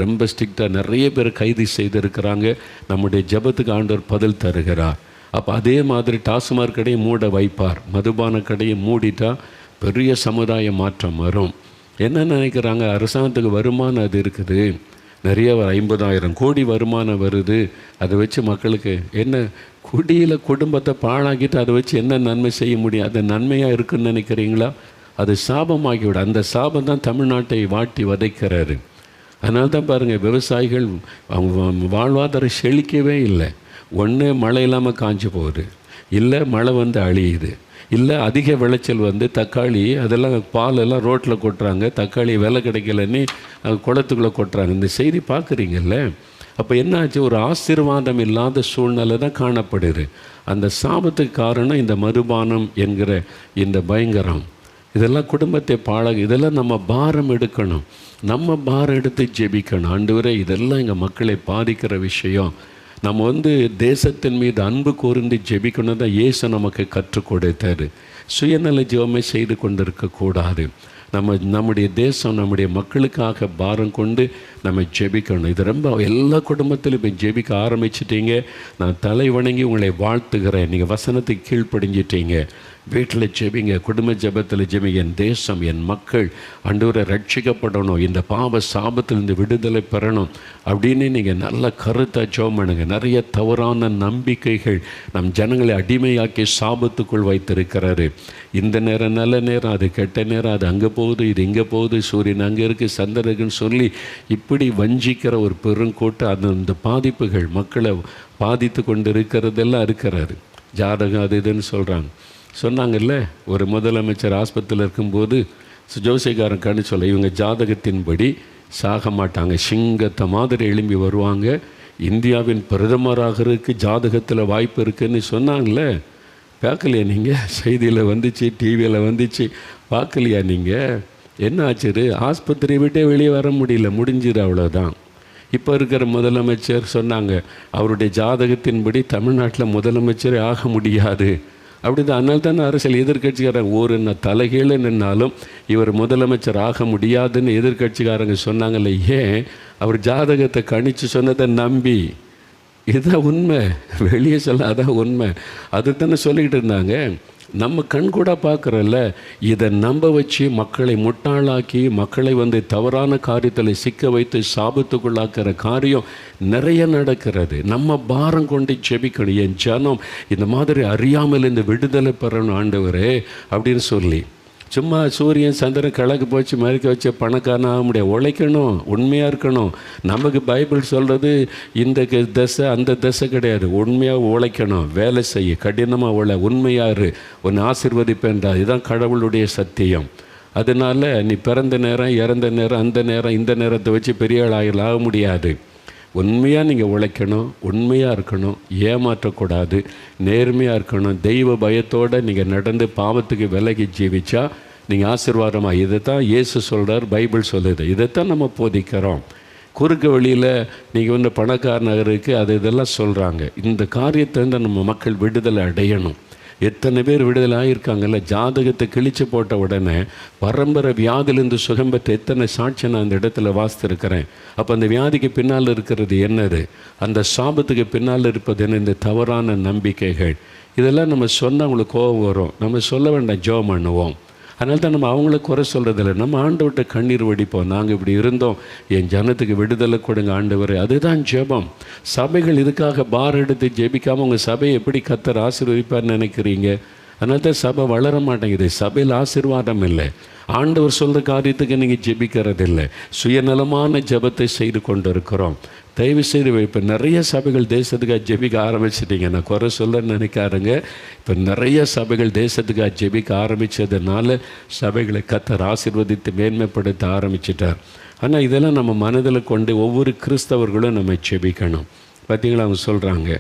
ரொம்ப ஸ்ட்ரிக்டாக நிறைய பேர் கைது செய்திருக்கிறாங்க. நம்முடைய ஜெபத்துக்கு ஆண்டவர் பதில் தருகிறார். அப்போ அதே மாதிரி டாஸ்மாக் கடையை மூட வைப்பார். மதுபான கடையை மூடிட்டா பெரிய சமுதாய மாற்றம் வரும். என்ன நினைக்கிறாங்க, அரசாங்கத்துக்கு வருமானம் அது இருக்குது, நிறைய 50,000 கோடி வருமானம் வருது, அதை வச்சு மக்களுக்கு என்ன, குடியில் குடும்பத்தை பாழாக்கிட்டு அதை வச்சு என்ன நன்மை செய்ய முடியும்? அது நன்மையாக இருக்குன்னு நினைக்கிறீங்களா? அது சாபமாகிவிட. அந்த சாபம் தான் தமிழ்நாட்டை வாட்டி வதைக்கிறாரு. அதனால தான் பாருங்கள், விவசாயிகள் அவங்க வாழ்வாதாரம் செழிக்கவே இல்லை. ஒன்று மழை இல்லாமல் காஞ்சி போகுது, இல்லை மழை வந்து அழியுது, இல்லை அதிக விளைச்சல் வந்து தக்காளி அதெல்லாம் பாலெல்லாம் ரோட்டில் கொட்டுறாங்க, தக்காளி விலை கிடைக்கலன்னு குளத்துக்குள்ளே கொட்டுறாங்க. இந்த செய்தி பார்க்குறீங்கல்ல. அப்போ என்னாச்சு, ஒரு ஆசீர்வாதம் இல்லாத சூழ்நிலை தான் காணப்படுது. அந்த சாபத்துக்கு காரணம் இந்த மதுபானம் என்கிற இந்த பயங்கரம். இதெல்லாம் குடும்பத்தை இதெல்லாம் நம்ம பாரம் எடுக்கணும். நம்ம பாரம் எடுத்து ஜெபிக்கணும். ஆண்டவரே, இதெல்லாம் எங்கள் மக்களை பாதிக்கிற விஷயம். நம்ம தேசத்தின் மீது அன்பு கூர்ந்து ஜெபிக்கணும் தான் இயேசு நமக்கு கற்றுக் கொடுத்தாரு. சுயநல ஜெபமே செய்து கொண்டிருக்கக்கூடாது. நம்முடைய தேசம், நம்முடைய மக்களுக்காக பாரம் கொண்டு நம்ம ஜெபிக்கணும். இது ரொம்ப எல்லா குடும்பத்திலும் இப்போ ஜெபிக்க ஆரம்பிச்சிட்டீங்க. நான் தலை வணங்கி உங்களை வாழ்த்துகிறேன். நீங்கள் வசனத்துக்கு கீழ்ப்படிஞ்சிட்டீங்க. வீட்டில் ஜெபிங்க, குடும்ப ஜெபத்தில் ஜெபிங்க. என் தேசம், என் மக்கள் ஆண்டவரை ரட்சிக்கப்படணும், இந்த பாவ சாபத்திலிருந்து விடுதலை பெறணும் அப்படின்னு நீங்கள் நல்ல கருத்தாக ஜெபம் பண்ணுங்க. நிறைய தவறான நம்பிக்கைகள் நம் ஜனங்களை அடிமையாக்கி சாபத்துக்குள் வைத்திருக்கிறாரு. இந்த நேரம் நல்ல நேரம், அது கெட்ட நேரம், அது அங்கே போகுது, இது இங்கே போகுது, சூரியன் அங்கே இருக்குது, சந்திரன் இருக்குன்னு சொல்லி இப்படி வஞ்சிக்கிற ஒரு பெருங்கூட்டம் அந்த பாதிப்புகள் மக்களை பாதித்து கொண்டு இருக்கிறாரு. ஜாதகம் அது இதுன்னு சொன்னாங்கல்ல. ஒரு முதலமைச்சர் ஆஸ்பத்திரியில் இருக்கும்போது ஜோசியக்காரன் கண்டு சொல்ல, இவங்க ஜாதகத்தின்படி சாக மாட்டாங்க, சிங்கத்தை மாதிரி எழும்பி வருவாங்க, இந்தியாவின் பிரதமராகிறதுக்கு ஜாதகத்தில் வாய்ப்பு இருக்குதுன்னு சொன்னாங்களே. பார்க்கலையா நீங்கள்? செய்தியில் வந்துச்சு, டிவியில் வந்துச்சு, பார்க்கலையா நீங்கள்? என்ன ஆச்சு? ஆஸ்பத்திரியை விட்டே வெளியே வர முடியல, முடிஞ்சிரு, அவ்வளோதான். இப்போ இருக்கிற முதலமைச்சர் சொன்னாங்க, அவருடைய ஜாதகத்தின்படி தமிழ்நாட்டில் முதலமைச்சரே ஆக முடியாது. அப்படி தான். அதனால தானே அரசியல் எதிர்கட்சிக்காரங்க ஒரு தலைகீழ நின்னாலும் இவர் முதலமைச்சர் ஆக முடியாதுன்னு எதிர்கட்சிக்காரங்க சொன்னாங்கல்ல. ஏன்? அவர் ஜாதகத்தை கணித்து சொன்னதை நம்பி. இதுதான் உண்மை, வெளியே சொல்ல அதான் உண்மை. அதுதானே சொல்லிக்கிட்டு இருந்தாங்க. நம்ம கண் கூட பார்க்குறோம்ல. இதை நம்ப வச்சு மக்களை முட்டாளாக்கி மக்களை தவறான காரியத்தில் சிக்க வைத்து சாபத்துக்குள்ளாக்கிற காரியம் நிறைய நடக்கிறது. நம்ம பாரம் கொண்டு ஜெபிக்கணும். என் ஜனம் இந்த மாதிரி அறியாமல் இந்த விடுதலை பெறணும் ஆண்டவரே அப்படின்னு சொல்லி. சும்மா சூரியன் சந்திரன் கிழக்கு போச்சு மறுக்க வச்சு பணக்காரன் ஆக முடியாது. உழைக்கணும், உண்மையாக இருக்கணும். நமக்கு பைபிள் சொல்கிறது இந்த தசை அந்த தசை கிடையாது. உண்மையாக உழைக்கணும், வேலை செய்ய, கடினமாக உண்மையாரு, உன்னை ஆசீர்வதிப்பேன்டா. இதுதான் கடவுளுடைய சத்தியம். அதனால் நீ பிறந்த நேரம், இறந்த நேரம், அந்த நேரம், இந்த நேரத்தை வச்சு பெரிய ஆக முடியாது. உண்மையாக நீங்கள் உழைக்கணும், உண்மையாக இருக்கணும், ஏமாற்றக்கூடாது, நேர்மையாக இருக்கணும். தெய்வ பயத்தோடு நீங்கள் நடந்து பாவத்துக்கு விலகி ஜீவிச்சா நீங்கள் ஆசீர்வாதமாக. இதை தான் இயேசு சொல்கிறார், பைபிள் சொல்லுது. இதைத்தான் நம்ம போதிக்கிறோம். குறுக்கு வழியில் நீங்கள் பணக்காரனருக்கு இதெல்லாம் சொல்கிறாங்க. இந்த காரியத்தை நம்ம மக்கள் விடுதலை அடையணும். எத்தனை பேர் விடுதலை ஆகியிருக்காங்கல்ல. ஜாதகத்தை கிழிச்சு போட்ட உடனே பரம்பரை வியாதியிலிருந்து சுகம் பெற்ற எத்தனை சாட்சி நான் அந்த இடத்துல வாசித்திருக்கிறேன். அப்போ அந்த வியாதிக்கு பின்னால் இருக்கிறது என்னது? அந்த சாபத்துக்கு பின்னால் இருப்பது என்ன? இந்த தவறான நம்பிக்கைகள். இதெல்லாம் நம்ம சொன்னால் அவங்களுக்கு கோபம் வரும். நம்ம சொல்ல வேண்டாம், ஜெபம் பண்ணுவோம். அதனால தான் நம்ம அவங்கள குறை சொல்கிறதில்ல. நம்ம ஆண்டவர்கிட்ட கண்ணீர் வடிப்போம். நாங்கள் இப்படி இருந்தோம், என் ஜனத்துக்கு விடுதலை கொடுங்க ஆண்டவரே. அதுதான் ஜெபம். சபைகள் இதுக்காக பார் எடுத்து ஜெபிக்காமல் உங்கள் சபையை எப்படி கர்த்தர் ஆசீர்வதிப்பார்னு நினைக்கிறீங்க? அதனால தான் சபை வளர மாட்டேங்குது. சபையில் ஆசீர்வாதம் இல்லை. ஆண்டவர் சொல்கிற காரியத்துக்கு நீங்கள் ஜெபிக்கிறதில்லை. சுயநலமான ஜெபத்தை செய்து கொண்டு இருக்கிறோம். தயவு செய்து இப்போ நிறைய சபைகள் தேசத்துக்காக ஜெபிக்க ஆரம்பிச்சிட்டிங்க. நான் குறை சொல்ல நினைக்காருங்க. இப்போ நிறைய சபைகள் தேசத்துக்காக ஜெபிக்க ஆரம்பித்ததுனால சபைகளை கர்த்தர் ஆசீர்வதித்து மேன்மைப்படுத்த ஆரம்பிச்சிட்டார். ஆனால் இதெல்லாம் நம்ம மனதில் கொண்டு ஒவ்வொரு கிறிஸ்தவர்களும் நம்ம ஜெபிக்கணும். பார்த்தீங்களா, அவங்க சொல்கிறாங்க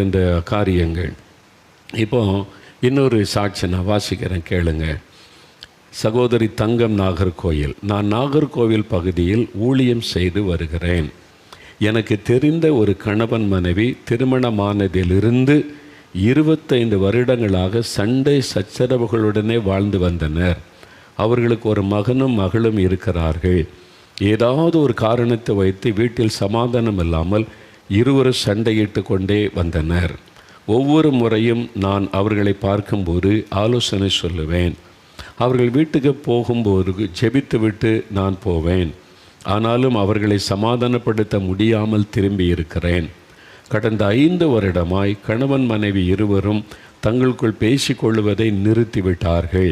இந்த காரியங்கள். இப்போது இன்னொரு சாட்சி நான் வாசிக்கிறேன், கேளுங்க. சகோதரி தங்கம் நாகர்கோவில். நான் நாகர்கோவில் பகுதியில் ஊழியம் செய்து வருகிறேன். எனக்கு தெரிந்த ஒரு கணவன் மனைவி திருமணமானதிலிருந்து 25 வருடங்களாக சண்டை சச்சரவுகளுடனே வாழ்ந்து வந்தனர். அவர்களுக்கு ஒரு மகனும் மகளும் இருக்கிறார்கள். ஏதாவது ஒரு காரணத்தை வைத்து வீட்டில் சமாதானம் இல்லாமல் இருவரும் சண்டையிட்டு கொண்டே வந்தனர். ஒவ்வொரு முறையும் நான் அவர்களை பார்க்கும்போது ஆலோசனை சொல்லுவேன். அவர்கள் வீட்டுக்கு போகும்போது ஜெபித்துவிட்டு நான் போவேன். ஆனாலும் அவர்களை சமாதானப்படுத்த முடியாமல் திரும்பி இருக்கிறேன். கடந்த 5 வருடமாய் கணவன் மனைவி இருவரும் தங்களுக்குள் பேசிக்கொள்வதை நிறுத்திவிட்டார்கள்.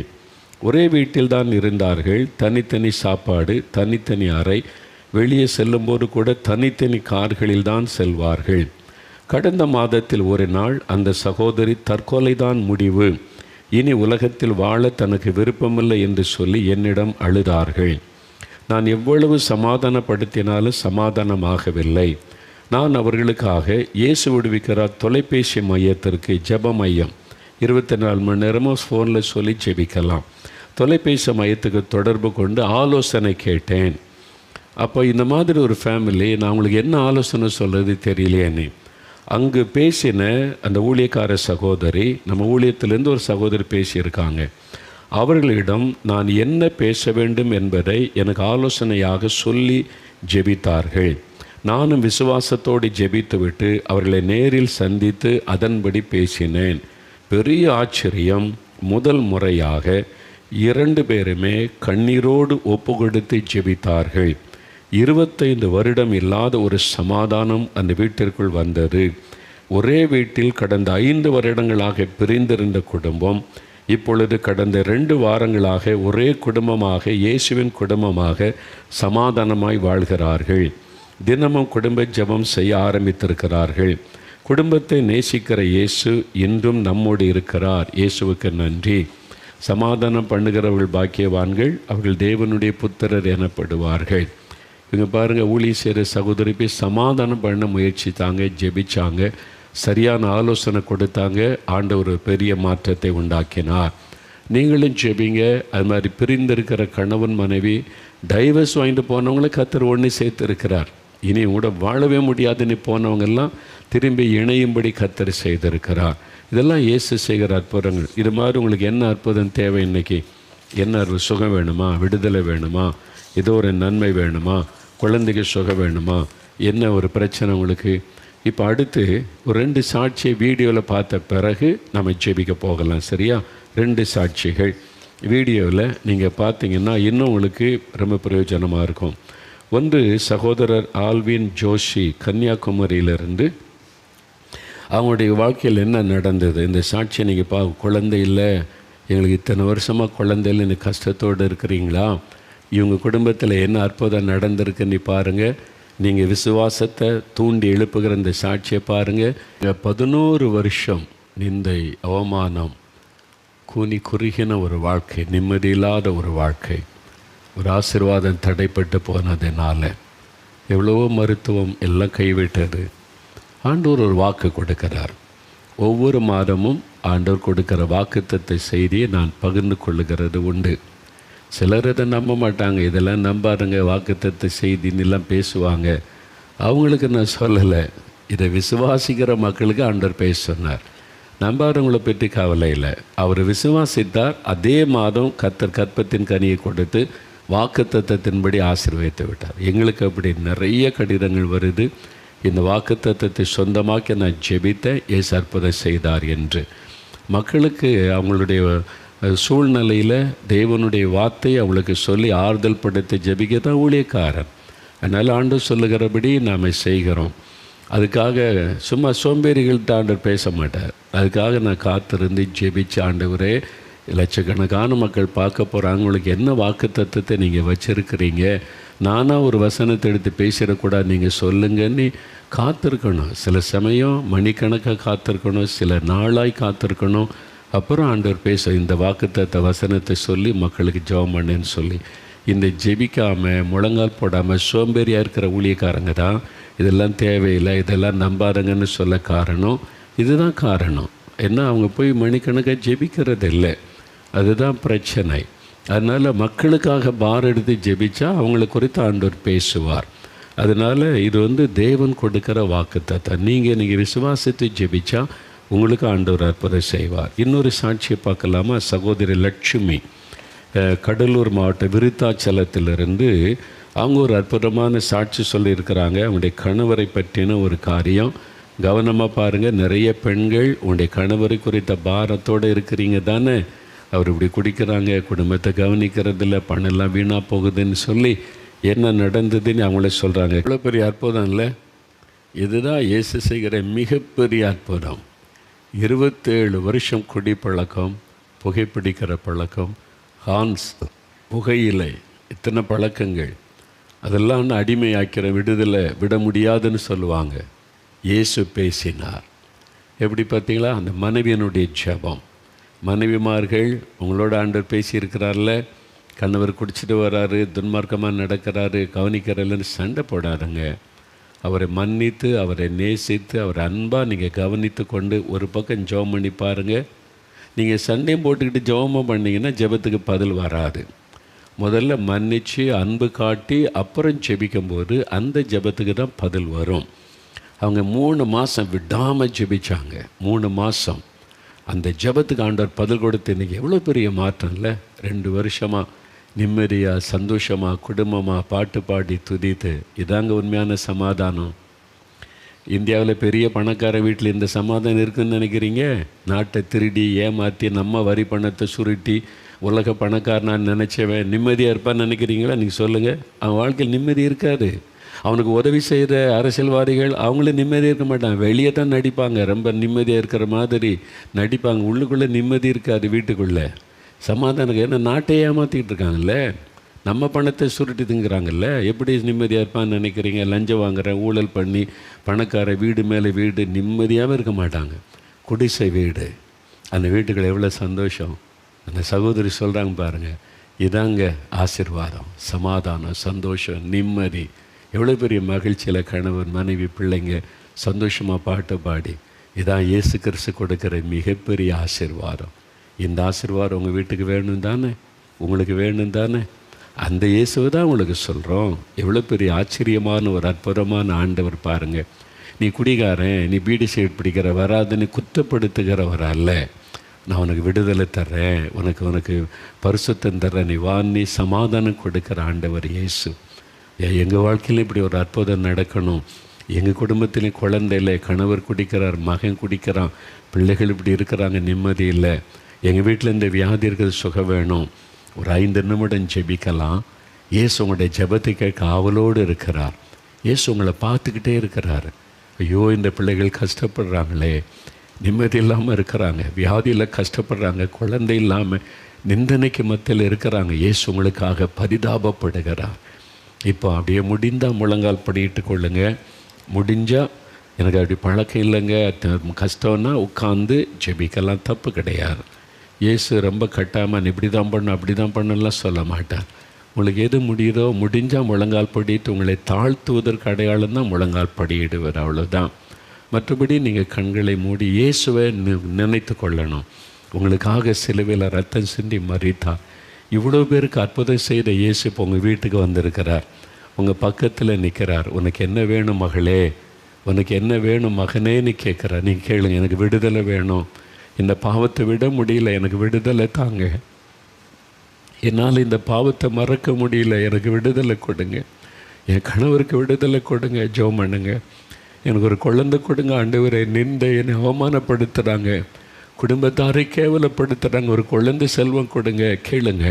ஒரே வீட்டில்தான் இருந்தார்கள். தனித்தனி சாப்பாடு, தனித்தனி அறை, வெளியே செல்லும்போது கூட தனித்தனி கார்களில் தான் செல்வார்கள். கடந்த மாதத்தில் ஒரு நாள் அந்த சகோதரி தற்கொலைதான் முடிவு, இனி உலகத்தில் வாழ தனக்கு விருப்பமில்லை என்று சொல்லி என்னிடம் அழுதார்கள். நான் எவ்வளவு சமாதானப்படுத்தினாலும் சமாதானமாகவில்லை. நான் அவர்களுக்காக இயேசு விடுவிக்கிறார் தொலைபேசி மையத்திற்கு ஜெப மையம் 24 மணி நேரமும் ஃபோனில் சொல்லி ஜெபிக்கலாம். தொலைபேசி மையத்துக்கு தொடர்பு கொண்டு ஆலோசனை கேட்டேன். அப்போ இந்த மாதிரி ஒரு ஃபேமிலி, நான் உங்களுக்கு என்ன ஆலோசனை சொல்கிறது தெரியலையேன்னு அங்கு பேசின அந்த ஊழியக்கார சகோதரி, நம்ம ஊழியத்திலேருந்து ஒரு சகோதரி பேசியிருக்காங்க. அவர்களிடம் நான் என்ன பேச வேண்டும் என்பதை எனக்கு ஆலோசனையாக சொல்லி ஜெபித்தார்கள். நானும் விசுவாசத்தோடு ஜெபித்துவிட்டு அவர்களை நேரில் சந்தித்து அதன்படி பேசினேன். பெரிய ஆச்சரியம், முதல் முறையாக 2 பேருமே கண்ணீரோடு ஒப்பு கொடுத்து ஜெபித்தார்கள். 25 வருடம் இல்லாத ஒரு சமாதானம் அந்த வீட்டிற்குள் வந்தது. ஒரே வீட்டில் கடந்த 5 வருடங்களாக பிரிந்திருந்த குடும்பம் இப்பொழுது கடந்த 2 வாரங்களாக ஒரே குடும்பமாக, இயேசுவின் குடும்பமாக சமாதானமாய் வாழ்கிறார்கள். தினமும் குடும்ப ஜெபம் செய்ய ஆரம்பித்திருக்கிறார்கள். குடும்பத்தை நேசிக்கிற இயேசு இன்றும் நம்மோடு இருக்கிறார். இயேசுவுக்கு நன்றி. சமாதானம் பண்ணுகிறவர்கள் பாக்கியவான்கள், அவர்கள் தேவனுடைய புத்திரர் எனப்படுவார்கள். இவங்க பாருங்கள், ஊழிய செய்கிற சகோதரி போய் சமாதானம் பண்ண முயற்சித்தாங்க, ஜெபிச்சாங்க, சரியான ஆலோசனை கொடுத்தாங்க. ஆண்டவர் ஒரு பெரிய மாற்றத்தை உண்டாக்கினார். நீங்களும் ஜெபிங்க. அது மாதிரி பிரிந்திருக்கிற கணவன் மனைவி டைவர்ஸ் வாங்கிட்டு போனவங்கள கர்த்தர் ஒன்று சேர்த்துருக்கிறார். இனி கூட வாழவே முடியாதுன்னு போனவங்கெல்லாம் திரும்பி இணையும்படி கர்த்தர் செய்திருக்கிறார். இதெல்லாம் இயேசு செய்கிற அற்புதங்கள். இது மாதிரி உங்களுக்கு என்ன அற்புதம் தேவை? இன்றைக்கி என்ன சுகம் வேணுமா? விடுதலை வேணுமா? ஏதோ ஒரு நன்மை வேணுமா? குழந்தைக்கு சுகம் வேணுமா? என்ன ஒரு பிரச்சனை உங்களுக்கு? இப்போ அடுத்து ஒரு 2 சாட்சியை வீடியோவில் பார்த்த பிறகு நம்ம ஜெபிக்க போகலாம். சரியா? 2 சாட்சிகள் வீடியோவில் நீங்கள் பார்த்தீங்கன்னா இன்னும் உங்களுக்கு ரொம்ப பிரயோஜனமாக இருக்கும். ஒன்று சகோதரர் ஆல்வின் ஜோஷி, கன்னியாகுமரியிலிருந்து. அவங்களுடைய வாழ்க்கையில் என்ன நடந்தது இந்த சாட்சியை நீங்கள் குழந்தை இல்லை, எங்களுக்கு இத்தனை வருஷமாக குழந்தை இல்லை, இந்த கஷ்டத்தோடு இருக்கிறீங்களா? இவங்க குடும்பத்தில் என்ன அற்புதம் நடந்திருக்குன்னு பாருங்கள். நீங்கள் விசுவாசத்தை தூண்டி எழுப்புகிற இந்த சாட்சியை பாருங்கள். 11 வருஷம் நிந்தை, அவமானம், கூனி குறுகின ஒரு வாழ்க்கை, நிம்மதியில்லாத ஒரு வாழ்க்கை, ஒரு ஆசீர்வாதம் தடைப்பட்டு போனதுனால எவ்வளவோ மருத்துவம் எல்லாம் கைவிட்டது. ஆண்டவர் ஒரு வாக்கு கொடுக்கிறார். ஒவ்வொரு மாதமும் ஆண்டவர் கொடுக்கிற வாக்குத்தத்த செய்தியை நான் பகிர்ந்து கொள்ளுகிறது உண்டு. சிலர் இதை நம்ப மாட்டாங்க. இதெல்லாம் நம்பாருங்க, வாக்குத்தத்த செய்தின்னெல்லாம் பேசுவாங்க. அவங்களுக்கு நான் சொல்லலை. இதை விசுவாசிக்கிற மக்களுக்கு ஆண்டவர் பேச சொன்னார். நம்பாதவங்களை பற்றி கவலை இல்லை. அவர் விசுவாசித்தார். அதே மாதம் கர்த்தர் கற்பத்தின் கனியை கொடுத்து வாக்குத்தத்தத்தின்படி ஆசீர்வதித்து விட்டார். எங்களுக்கு அப்படி நிறைய கடிதங்கள் வருது. இந்த வாக்குத்தத்தத்தை சொந்தமாக்கி நான் ஜெபித்தேன், இயேசு அற்புதம் செய்தார் என்று. மக்களுக்கு அவங்களுடைய சூழ்நிலையில் தேவனுடைய வார்த்தையை அவளுக்கு சொல்லி ஆறுதல் படுத்தி ஜெபிக்க தான் ஊழியக்காரன். அதனால் ஆண்டவர் சொல்லுகிறபடி நாம் செய்கிறோம். அதுக்காக சும்மா சோம்பேறிகள்கிட்ட ஆண்டவர் பேச மாட்டார். அதுக்காக நான் காத்திருந்து ஜெபிச்சு, ஆண்டவரே லட்சக்கணக்கான மக்கள் பார்க்க போகிறாங்க, உங்களுக்கு என்ன வாக்குத்தத்தத்தை நீங்கள் வச்சுருக்கிறீங்க, நானாக ஒரு வசனத்தை எடுத்து பேசிடக்கூடாது, நீங்கள் சொல்லுங்கன்னு காத்திருக்கணும். சில சமயம் மணிக்கணக்காக காத்திருக்கணும், சில நாளாய் காத்திருக்கணும். அப்புறம் ஆண்டவர் பேச இந்த வாக்குத்தத்த வசனத்தை சொல்லி மக்களுக்கு ஜெபம் பண்ணேன்னு சொல்லி. இந்த ஜெபிக்காமல் முழங்கால் போடாமல் சோம்பேறியாக இருக்கிற ஊழியக்காரங்க தான் இதெல்லாம் தேவையில்லை, இதெல்லாம் நம்பாதங்கன்னு சொல்ல காரணம் இதுதான் காரணம். ஏன்னா அவங்க போய் மணிக்கணக்காக ஜெபிக்கிறது இல்லை, அதுதான் பிரச்சனை. அதனால் மக்களுக்காக பார் எடுத்து ஜெபிச்சா அவங்களை குறித்து ஆண்டவர் பேசுவார். அதனால் இது தேவன் கொடுக்குற வாக்குத்தத்தம். நீங்கள் விசுவாசித்து ஜெபிச்சா உங்களுக்கு ஆண்டவர் அற்புதம் செய்வார். இன்னொரு சாட்சியை பார்க்கலாமா? சகோதரி லட்சுமி, கடலூர் மாவட்ட விருத்தாச்சலத்திலிருந்து அவங்க ஒரு அற்புதமான சாட்சி சொல்லியிருக்கிறாங்க. அவங்களுடைய கணவரை பற்றின ஒரு காரியம். கவனமாக பாருங்கள். நிறைய பெண்கள் உங்களுடைய கணவரை குறித்த பாரத்தோடு இருக்கிறீங்க தானே. அவர் இப்படி குடிக்கிறாங்க, குடும்பத்தை கவனிக்கிறதில்ல, பணம்லாம் வீணாக போகுதுன்னு சொல்லி என்ன நடந்ததுன்னு அவங்களே சொல்கிறாங்க. எவ்வளோ பெரிய அற்புதம் இல்லை? இதுதான் இயேசு செய்கிற மிகப்பெரிய அற்புதம். 27 வருஷம் குடி பழக்கம், புகைப்பிடிக்கிற பழக்கம், ஹான்ஸ், புகையிலை, இத்தனை பழக்கங்கள், அதெல்லாம் அடிமையாக்கிற விடுதலை விட முடியாதுன்னு சொல்லுவாங்க. இயேசு பேசினார். எப்படி பார்த்தீங்களா? அந்த மனைவியினுடைய ஜெபம். மனைவிமார்கள், உங்களோட ஆண்டவர் பேசியிருக்கிறார்ல, கணவர் குடிச்சிட்டு வராரு, துன்மார்க்கமாக நடக்கிறாரு, கவனிக்கிறல்லன்னு சண்டை போடாதுங்க. அவரை மன்னித்து, அவரை நேசித்து, அவரை அன்பாக நீங்கள் கவனித்து கொண்டு ஒரு பக்கம் ஜெபம் பண்ணி பாருங்கள். நீங்கள் சண்டையும் போட்டுக்கிட்டு ஜெபமாக பண்ணிங்கன்னா ஜெபத்துக்கு பதில் வராது. முதல்ல மன்னித்து அன்பு காட்டி அப்புறம் ஜெபிக்கும்போது அந்த ஜெபத்துக்கு தான் பதில் வரும். அவங்க 3 மாதம் விடாமல் ஜெபிச்சாங்க. 3 மாதம் அந்த ஜெபத்துக்கு ஆண்டவர் பதில் கொடுத்து இன்றைக்கி எவ்வளோ பெரிய மாற்றம் இல்லை? 2 வருஷமாக நிம்மதியாக சந்தோஷமாக குடும்பமாக பாட்டு பாடி துதித்து. இதாங்க உண்மையான சமாதானம். இந்தியாவில் பெரிய பணக்கார வீட்டில் இந்த சமாதானம் இருக்குதுன்னு நினைக்கிறீங்க? நாட்டை திருடி ஏமாற்றி நம்ம வரி பணத்தை சுருட்டி உலக பணக்காரனான்னு நினச்சவன் நிம்மதியாக இருப்பான்னு நினைக்கிறீங்களா? நீங்கள் சொல்லுங்கள். அவன் வாழ்க்கையில் நிம்மதி இருக்காது. அவனுக்கு உதவி செய்கிற அரசியல்வாதிகள் அவங்களும் நிம்மதியாக இருக்க மாட்டாங்க. வெளியே தான் நடிப்பாங்க, ரொம்ப நிம்மதியாக இருக்கிற மாதிரி நடிப்பாங்க. உள்ளுக்குள்ளே நிம்மதி இருக்காது வீட்டுக்குள்ளே. சமாதானம் ஏன்னா நாட்டை ஏமாற்றிக்கிட்டு இருக்காங்கல்ல, நம்ம பணத்தை சுருட்டி திங்கிறாங்கல்ல. எப்படி நிம்மதியாக இருப்பான்னு நினைக்கிறீங்க? லஞ்சம் வாங்குறேன், ஊழல் பண்ணி பணக்கார வீடு மேலே வீடு, நிம்மதியாகவும் இருக்க மாட்டாங்க. குடிசை வீடு, அந்த வீட்டுக்குள்ள எவ்வளோ சந்தோஷம். அந்த சகோதரி சொல்கிறாங்க பாருங்கள், இதாங்க ஆசீர்வாதம், சமாதானம், சந்தோஷம், நிம்மதி. எவ்வளோ பெரிய மகிழ்ச்சியில் கணவன் மனைவி பிள்ளைங்க சந்தோஷமாக பாட்டு பாடி. இதான் இயேசு கிறிஸ்து கொடுக்குற மிகப்பெரிய ஆசீர்வாதம். இந்த ஆசீர்வாதம் உங்கள் வீட்டுக்கு வேணும் தானே? உங்களுக்கு வேணும் தானே? அந்த இயேசுவை தான் உங்களுக்கு சொல்கிறோம். எவ்வளோ பெரிய ஆச்சரியமான ஒரு அற்புதமான ஆண்டவர் பாருங்கள். நீ குடிகாரன், நீ பீடி சைட் பிடிக்கிற வராதுன்னு குற்றப்படுத்துகிறவர் அல்ல. நான் உனக்கு விடுதலை தர்றேன், உனக்கு பரிசுத்தம் தர்றேன், நீ வான்னு சமாதானம் கொடுக்குற ஆண்டவர் இயேசு. எங்கள் வாழ்க்கையில் இப்படி ஒரு அற்புதம் நடக்கணும். எங்கள் குடும்பத்திலையும் குழந்தை இல்லை, கணவர் குடிக்கிறார், மகன் குடிக்கிறான், பிள்ளைகள் இப்படி இருக்கிறாங்க, நிம்மதி இல்லை. எங்கள் வீட்டில் இந்த வியாதி இருக்கிறது சுகம் வேணும். ஒரு 5 நிமிடம் ஜெபிக்கலாம். இயேசு உங்களுடைய ஜெபத்தை கேட்க ஆவலோடு இருக்கிறார். இயேசு உங்களை பார்த்துக்கிட்டே இருக்கிறார். ஐயோ, இந்த பிள்ளைகள் கஷ்டப்படுறாங்களே, நிம்மதி இல்லாமல் இருக்கிறாங்க, வியாதியில் கஷ்டப்படுறாங்க, குழந்தை இல்லாமல் நிந்தனைக்கு மத்தியில் இருக்கிறாங்க. இயேசு உங்களுக்காக பரிதாபப்படுகிறார். இப்போ அப்படியே முடிந்தால் முழங்கால் படிட்டு கொள்ளுங்க. முடிஞ்சால், எனக்கு அப்படி பழக்கம் இல்லைங்க, கஷ்டம்னா உட்காந்து ஜெபிக்கலாம், தப்பு கிடையாது. இயேசு ரொம்ப கட்டாமல் இப்படி தான் பண்ணணும் அப்படி தான் பண்ணலாம் சொல்ல மாட்டார். உங்களுக்கு எது முடியுதோ முடிஞ்சால் முழங்கால் படிட்டு உங்களை தாழ்த்துவதற்கு அடையாளம் தான் முழங்கால் படியிடுவர், அவ்வளோதான். மற்றபடி நீங்கள் கண்களை மூடி இயேசுவை நினைத்து கொள்ளணும். உங்களுக்காக சிலுவையில் ரத்தம் சிந்தி மறித்தார். இவ்வளோ பேருக்கு அற்புதம் செய்த இயேசு இப்போ உங்கள் வீட்டுக்கு வந்திருக்கிறார், உங்கள் பக்கத்தில் நிற்கிறார். உனக்கு என்ன வேணும் மகளே, உனக்கு என்ன வேணும் மகனேன்னு கேட்குறார். நீங்கள் கேளுங்க, எனக்கு விடுதலை வேணும், இந்த பாவத்தை விட முடியல, எனக்கு விடுதலை தாங்க, என்னால் இந்த பாவத்தை மறக்க முடியல, எனக்கு விடுதலை கொடுங்க, என் கணவருக்கு விடுதலை கொடுங்க, ஜெபம் பண்ணுங்க. எனக்கு ஒரு குழந்தை கொடுங்க ஆண்டவரே, என்னை அவமானப்படுத்துகிறாங்க, குடும்பத்தாரை கேவலப்படுத்துகிறாங்க, ஒரு குழந்தை செல்வம் கொடுங்க. கேளுங்க,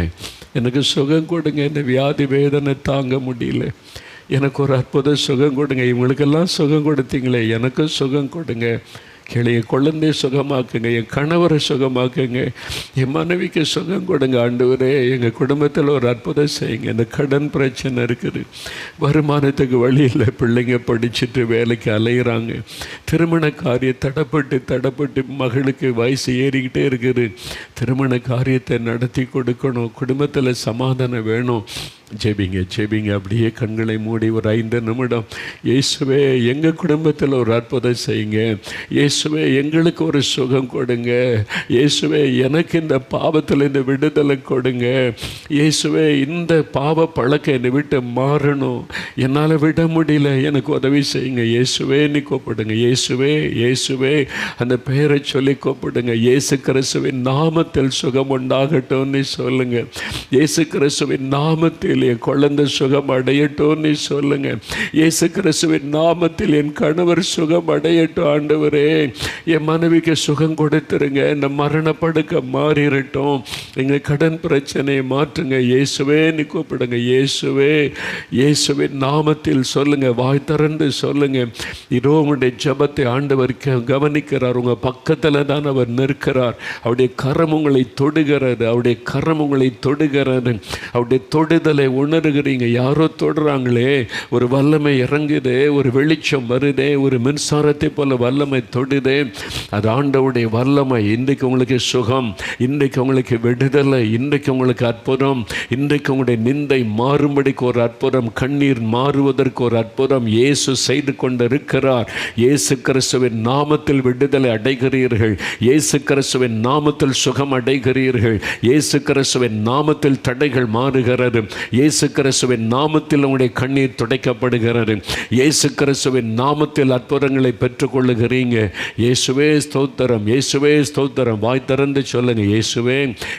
எனக்கு சுகம் கொடுங்க, இந்த வியாதி வேதனை தாங்க முடியல, எனக்கு ஒரு அற்புத சுகம் கொடுங்க. இவங்களுக்கெல்லாம் சுகம் கொடுத்தீங்களே, எனக்கும் சுகம் கொடுங்க. கேளு, என் குழந்தைய சுகமாக்குங்க, என் கணவரை சுகமாக்குங்க, என் மனைவிக்கு சுகம் கொடுங்க ஆண்டவரே. எங்கள் குடும்பத்தில் ஒரு அற்புதம் செய்யுங்க. இந்த கடன் பிரச்சனை இருக்குது, வருமானத்துக்கு வழி இல்லை, பிள்ளைங்க படிச்சுட்டு வேலைக்கு அலையிறாங்க, திருமண காரியம் தடப்பட்டு மகளுக்கு வயசு ஏறிக்கிட்டே இருக்குது, திருமண காரியத்தை நடத்தி கொடுக்கணும், குடும்பத்தில் சமாதானம் வேணும். ஜெபிங்க. அப்படியே கண்களை மூடி ஒரு 5 நிமிடம், இயேசுவே எங்கள் குடும்பத்தில் ஒரு அற்புதம் செய்யுங்க, இயேசுவே எங்களுக்கு ஒரு சுகம் கொடுங்க, இயேசுவே எனக்கு இந்த பாவத்தில் இந்த விடுதலை கொடுங்க, இயேசுவே இந்த பாவ பழக்கம் என்னை விட்டு மாறணும், என்னால் விட முடியல, எனக்கு உதவி செய்யுங்க. இயேசுவே நீ கூப்பிடுங்க, இயேசுவே அந்த பெயரை சொல்லி கூப்பிடுங்க. இயேசு கிறிஸ்துவின் நாமத்தில் சுகம் உண்டாகட்டும்னு சொல்லுங்க. இயேசு கிறிஸ்துவின் நாமத்தில் என் குழந்தை சுகம் அடையட்டும்னு சொல்லுங்க. இயேசு கிறிஸ்துவின் நாமத்தில் என் கணவர் சுகம் அடையட்டும் ஆண்டவரே, என் மனைவிக்கு சுகம் கொடுத்துருங்க, இந்த மரணப்படுக்க மாறிடட்டும், எங்கள் கடன் பிரச்சனையை மாற்றுங்க. இயேசுவே நீ கூப்பிடுங்க. இயேசுவின் நாமத்தில் சொல்லுங்க, வாய் திறந்து சொல்லுங்க. இதோ உங்களுடைய ஜெபத்தை ஆண்டவர் கவனிக்கிறார், உங்கள் பக்கத்தில் தான் அவர் நிற்கிறார். அவருடைய கரம் உங்களை தொடுகிறது, அவருடைய தொடுதலை உணர்கிறீங்க. யாரோ தொடுறாங்களே, ஒரு வல்லமை இறங்குதே, ஒரு வெளிச்சம் வருதே, ஒரு மின்சாரத்தை போல வல்லமை தொடுது. விடுதே, அது ஆண்டவருடைய வல்லமை. இன்றைக்கு உங்களுக்கு சுகம், இன்றைக்கு உங்களுக்கு விடுதலை, இன்றைக்கு உங்களுக்கு அற்புதம், இன்றைக்கு உங்களுடைய நிந்தை மாறும்படிக்கு ஒரு அற்புதம், கண்ணீர் மாறுவதற்கு ஒரு அற்புதம் இயேசு செய்து கொண்டிருக்கிறார். இயேசு கிறிஸ்துவின் நாமத்தில் விடுதலை அடைகிறீர்கள். இயேசு கிறிஸ்துவின் நாமத்தில் சுகம் அடைகிறீர்கள். இயேசு கிறிஸ்துவின் நாமத்தில் தடைகள் மாறுகிறது. இயேசு கிறிஸ்துவின் நாமத்தில் உங்களுடைய கண்ணீர் துடைக்கப்படுகிறது. இயேசு கிறிஸ்துவின் நாமத்தில் அற்புதங்களை பெற்றுக்கொள்ளுகிறீங்க. இயேசுவே ஸ்தோத்திரம், இயேசுவே ஸ்தோத்திரம். வாய் திறந்து சொல்லுங்க, இயேசுவே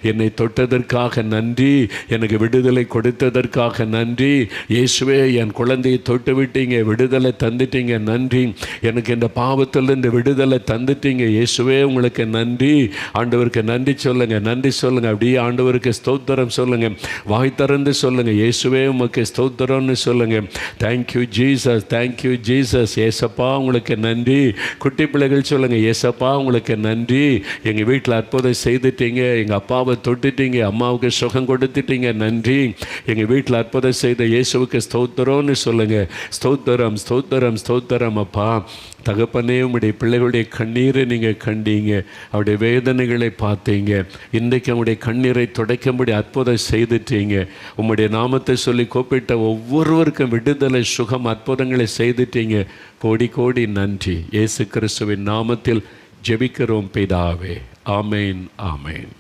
என்னை தொட்டதற்காக நன்றி, எனக்கு விடுதலை கொடுத்ததற்காக நன்றி. இயேசுவே என் குழந்தையை தொட்டு விட்டீங்க, விடுதலை தந்துட்டீங்க, நன்றி. எனக்கு இந்த பாவத்திலிருந்து விடுதலை தந்துட்டீங்க, இயேசுவே உங்களுக்கு நன்றி. ஆண்டவருக்கு நன்றி சொல்லுங்க, நன்றி சொல்லுங்க. அப்படியே ஆண்டவருக்கு ஸ்தோத்திரம் சொல்லுங்க, வாய் திறந்து சொல்லுங்க, இயேசுவே உமக்கு ஸ்தோத்திரம்னு சொல்லுங்க. Thank you Jesus, thank you Jesus. ஏசப்பா உங்களுக்கு நன்றி. குட்டி பிள்ளைகள் சொல்லுங்க, ஏசப்பா உங்களுக்கு நன்றி. எங்கள் வீட்டில் அற்புதம் செய்துட்டீங்க, எங்கள் அப்பாவை தொட்டுட்டீங்க, அம்மாவுக்கு சுகம் கொடுத்துட்டீங்க, நன்றி. எங்கள் வீட்டில் அற்புதம் செய்த இயேசுவுக்கு ஸ்தோத்திரம்னு சொல்லுங்க. ஸ்தோத்திரம், ஸ்தோத்திரம், ஸ்தோத்திரம். அப்பா தகப்பனே, உங்களுடைய பிள்ளைகளுடைய கண்ணீரை நீங்கள் கண்டீங்க, அவருடைய வேதனைகளை பார்த்தீங்க. இன்றைக்கு அவருடைய கண்ணீரை துடைக்கும்படி அற்புதம் செய்துட்டீங்க. உம்முடைய நாமத்தை சொல்லி கூப்பிட்ட ஒவ்வொருவருக்கும் விடுதலை, சுகம், அற்புதங்களை செய்துட்டீங்க. கோடி கோடி நன்றி. இயேசு கிறிஸ்துவின் நாமத்தில் ஜெபிக்கிறோம் பிதாவே. ஆமேன், ஆமேன்.